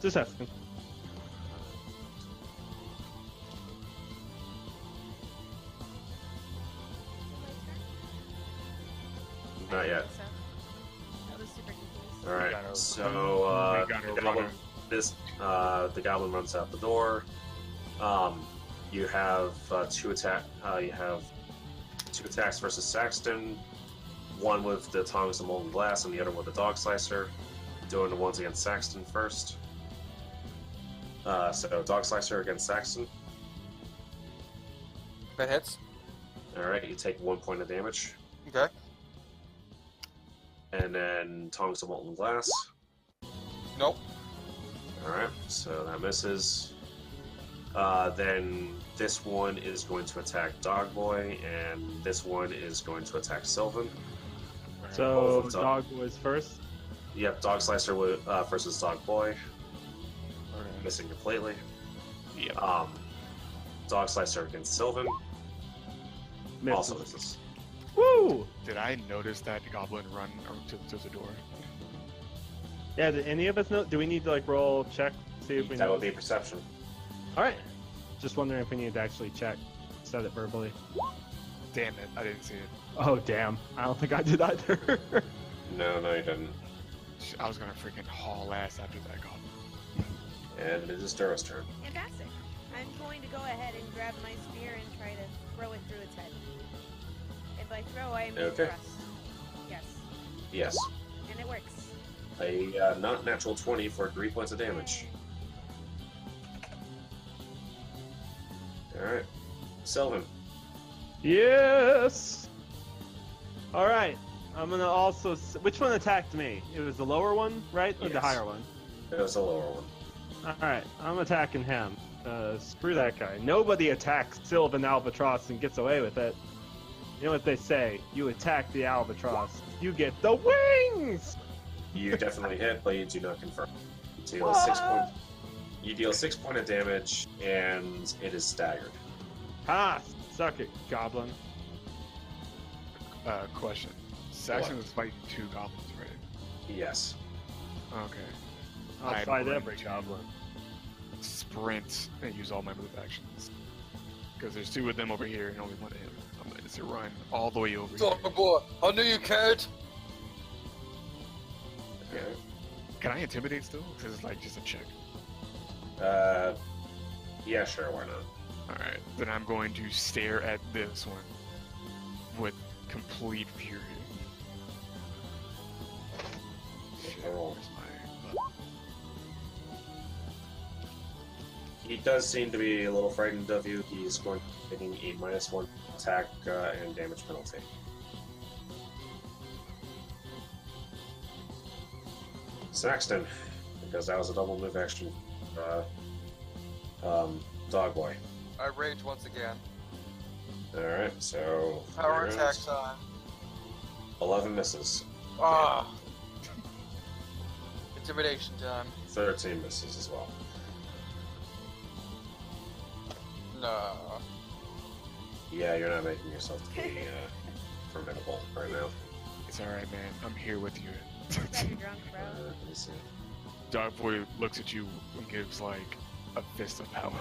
Just asking. Not yet. So, I was super confused. Alright, gotta- so we gotta the goblin, run the goblin runs out the door. You have two attacks versus Saxton. One with the tongs of molten glass, and the other with the dog slicer. Doing the ones against Saxton first. So dog slicer against Saxton. That hits. Alright, you take 1 point of damage. Okay. And then tongs of molten glass. Nope. Alright, so that misses. Then this one is going to attack Dogboy, and this one is going to attack Sylvan. So, Both of dog was first. Yep, Dog Slicer versus Dogboy. Alright. Missing completely. Yep. Dog Slicer against Sylvan. Misses. Also misses. Woo! Did I notice that goblin run to the door? Yeah, did any of us know? Do we need to like roll check, see if we That know? would be perception. Alright. Just wondering if we need to actually check. Said it verbally. Damn it, I didn't see it. Oh, damn. I don't think I did either. No, you didn't. I was gonna freaking haul ass after that goblin. And it is Dura's turn. Fantastic. I'm going to go ahead and grab my spear and try to throw it through its head. And by throw, I mean Okay. thrust. Yes. Yes. And it works. A not natural 20 for 3 points of damage. Alright. Sylvan. Yes! Alright. I'm gonna also. Which one attacked me? It was the lower one, right? Or the Yes. higher one? It was a lower one. Alright, I'm attacking him. Screw that guy. Nobody attacks Sylvan Albatross and gets away with it. You know what they say? You attack the Albatross, you get the wings! You definitely hit, but you do not confirm. You deal 6 point. You deal 6 point of damage, and it is staggered. Ha! Suck it, goblin. Question. Saxon was fighting 2 goblins, right? Yes. Okay. I'll I'm fight going every to goblin. Sprint and use all my move actions. Because there's 2 of them over here and only 1 of him. I'm going to run all the way over Son here. of a boy, I knew you cared. Okay. Can I intimidate still? Because it's like just a check. Yeah, sure, why not? Alright, then I'm going to stare at this one with complete fury. Shit, Roll. where's my... He does seem to be a little frightened of you. He's going to be taking a -1 attack and damage penalty. Saxton, because that was a double move action. Dogboy. I rage once again. Alright, so. Power rounds. attack time. 11 misses. Ah. Intimidation time. 13 misses as well. No. Yeah, you're not making yourself to be formidable right now. It's alright, man. I'm here with you. Glad you're drunk, bro. Let me see. Dogboy looks at you and gives like a fist of power.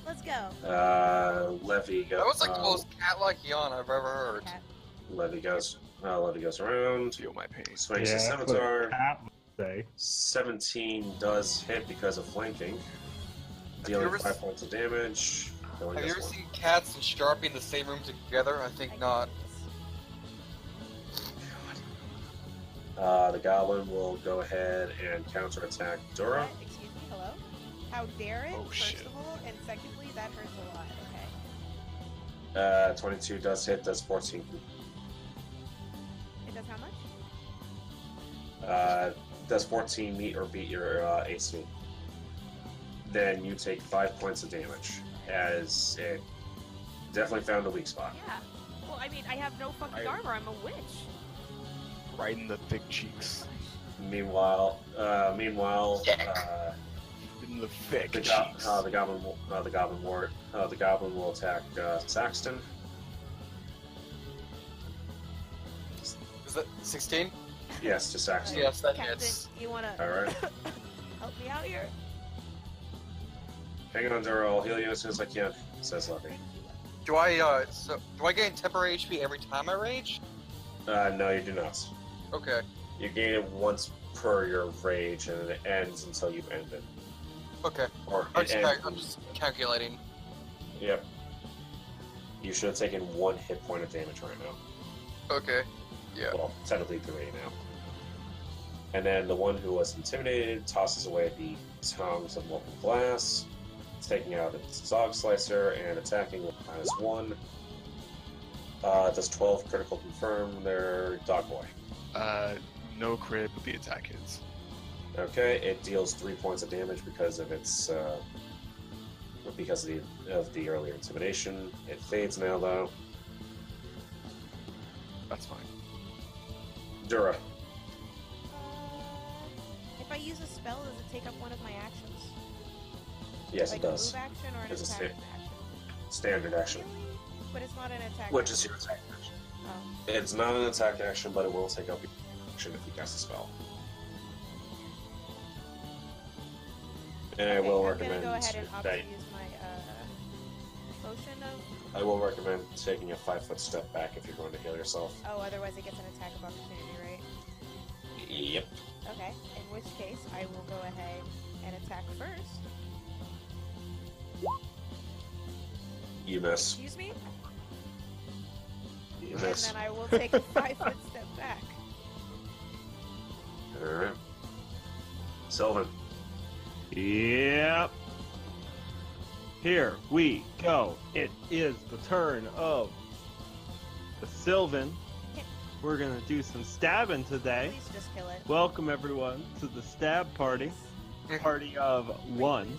Let's go. Levy goes. That was like the most cat-like yawn I've ever heard. Cat. Levy goes around. Feel my pain. Swings his that's what scimitar. a cat would say. 17 does hit because of flanking. you Dealing ever 5 points of damage. Killing Have you this ever one. seen cats and Sharpie in the same room together? I think not. The goblin will go ahead and counterattack Dora. What? Excuse me, hello? How dare it, Oh, first shit. of all, and secondly, that hurts a lot, okay? 22 does hit, does 14. It does how much? Does 14 meet or beat your AC? Then you take 5 points of damage. as it definitely found a weak spot. Yeah. Well, I mean, I have no fucking armor. I'm a witch. Right in the thick cheeks. Meanwhile, In the thick the cheeks. goblin will attack Saxton. Is that 16? Yes, to Saxton. Yes, that Captain, hits. you wanna All right. help me out here? Hang on, Duro. I'll heal you as soon as I can, says Levy. Do I gain temporary HP every time I rage? No, you do not. Okay. You gain it once per your rage, and it ends until you've ended. Okay. Or I'm it ends. just calculating. Yep. You should have taken 1 hit point of damage right now. Okay. Yeah. Well, technically 3 now. And then the one who was intimidated tosses away the tongs of molten glass, taking out its dog slicer and attacking with -1. Does 12 critical confirm their dog boy? No crit, but the attack hits. Okay, it deals 3 points of damage because of its of the earlier intimidation. It fades now though. That's fine. Dura. If I use a spell, does it take up one of my actions? Yes, Like it does. a move action or an It's a attack sta- action? Standard action. Really? But it's not an attack. Which is your attack action. Oh. It's not an attack action, but it will take up your action if you cast a spell. And I will I'm recommend gonna go ahead and opt that to use my potion of. I will recommend taking a 5-foot step back if you're going to heal yourself. Oh, otherwise it gets an attack of opportunity, right? Yep. Okay. In which case, I will go ahead and attack first. You miss. Excuse me. You And miss. then I will take a 5-foot step back. Alright. Sylvan. Yep. Here we go. It is the turn of the Sylvan. We're gonna do some stabbing today. Please just kill it. Welcome everyone to the stab party. Party of 1.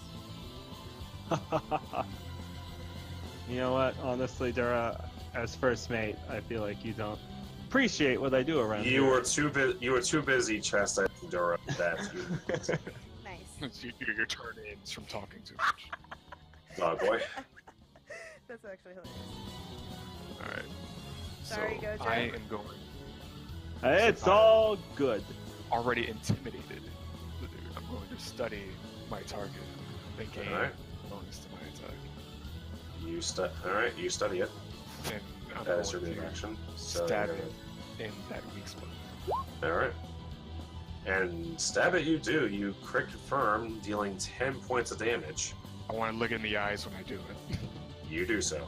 You know what? Honestly, Dura, as first mate, I feel like you don't appreciate what I do around You here. were too busy chastising Dora that you Nice. Your turn ends from talking too much. dog boy. That's actually hilarious. Alright. Sorry, so Gojo. I am going It's all good. already intimidated. I'm going to study my target and gain Alright. bonus to my attack. Alright, you study it. And I'm That is your going move to action. So stab you're it in that weak spot. Alright. And stab it you do. You crit confirm, dealing 10 points of damage. I want to look in the eyes when I do it. You do so.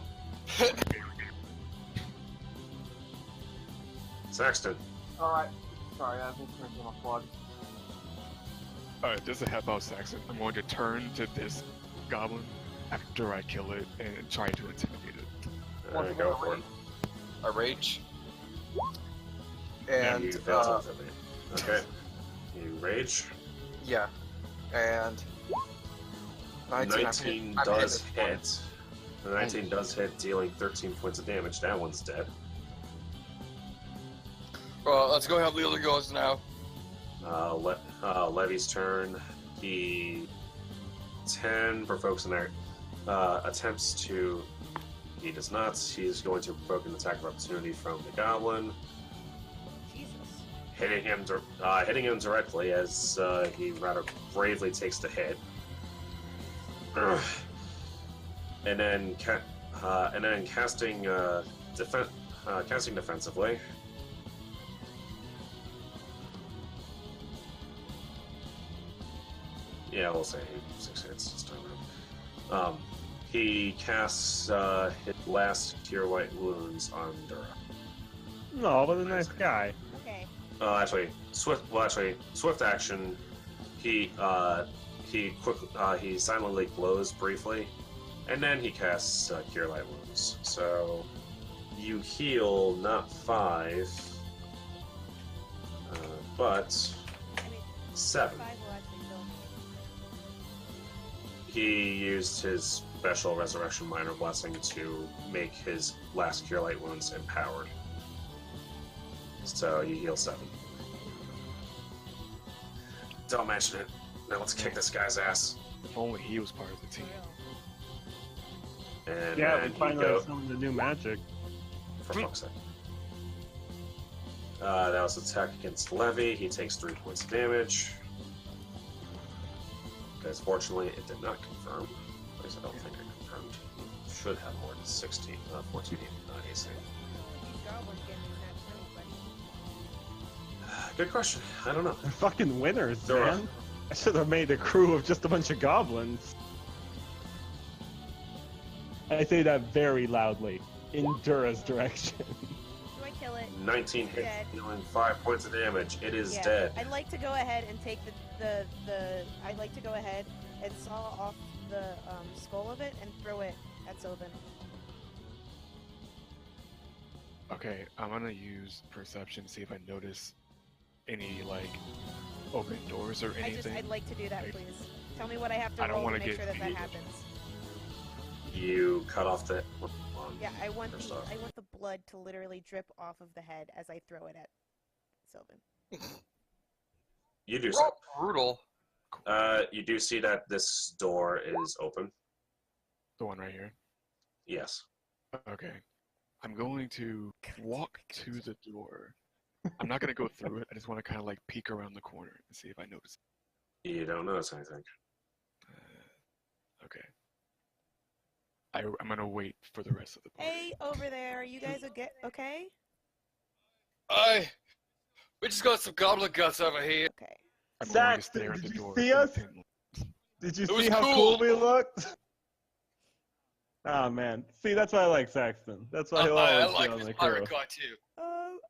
Saxton. Alright. Sorry, I think turned on a plug. Alright, just a head about Saxon. I'm going to turn to this goblin after I kill it and try to intimidate it. Alright, go for it. I rage. Yeah, And you failed to intimidate. Okay. You rage. yeah. And 19 I'm does hit this hit. The 19 does hit, dealing 13 points of damage. That one's dead. Well, let's go have Leela goes now. Levy's turn. He 10 provokes an attempts to. He does not. He's going to provoke an attack of opportunity from the goblin, Jesus. hitting him directly as he rather bravely takes the hit. And then casting defensively. Yeah, we'll say 6 hits this time around. He casts his last Cure Light Wounds on Dura. No, what a nice guy. Okay. Swift action. He silently glows briefly, and then he casts Cure Light Wounds. So you heal not 5, but I mean, 7. 5 will actually kill me. He used his special Resurrection Minor Blessing to make his last Cure Light wounds empowered. So you heal 7. Don't mention it. Now let's kick this guy's ass. If only he was part of the team. And Yeah, then we finally have some of the new magic. For fuck's sake. That was attack against Levy. He takes 3 points of damage. Because fortunately, it did not confirm. At least I don't think it confirmed. Should have more than 14 AC. Good question. I don't know. They're fucking winners, They're- man. I should have made a crew of just a bunch of goblins. I say that very loudly, in Dura's direction. Do I kill it? 19 hits, Dead. dealing 5 points of damage. It is Yeah. dead. I'd like to go ahead and take I'd like to go ahead and saw off the skull of it and throw it at Sylvan. Okay, I'm gonna use perception to see if I notice any like open doors or anything. I'd like to do that, Like, please. Tell me what I have to I don't roll to wanna make get sure that hit. happens. You cut off the. Yeah, I want First off. the blood to literally drip off of the head as I throw it at Sylvan. You do We're so. all brutal. You do see that this door is open. The one right here. Yes. Okay. I'm going to walk to the door. I'm not gonna go through it. I just want to kind of like peek around the corner and see if I notice. You don't notice anything. Okay. I'm gonna wait for the rest of the party. Hey, over there, are you guys okay? We just got some goblin guts over here. Okay. I'm going Zach, to stare at did the you door. see for us? 10 minutes. Did you It was see how cool. cool we looked? Oh man, see that's why I like Saxton. That's why he'll I always like be on this the pirate crew. guy too.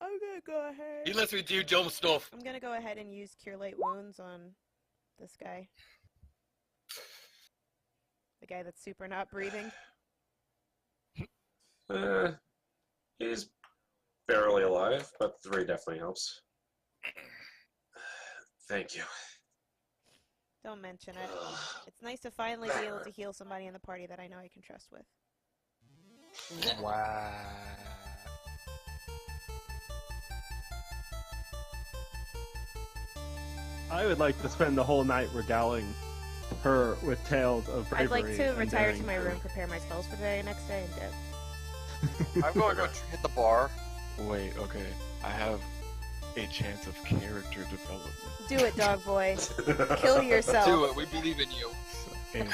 I'm gonna go ahead. He lets me do dumb stuff. I'm gonna go ahead and use Cure Light Wounds on this guy. The guy that's super not breathing. He's barely alive, but 3 definitely helps. Thank you. Don't mention it. It's nice to finally be able to heal somebody in the party that I know I can trust with. Wow. I would like to spend the whole night regaling her with tales of bravery. I'd like to and retire to daring. my room, prepare my spells for the next day, and dip. I'm going to go hit the bar. Wait, okay. I have a chance of character development. Do it, dog boy. Kill yourself. Do it. We believe in you. And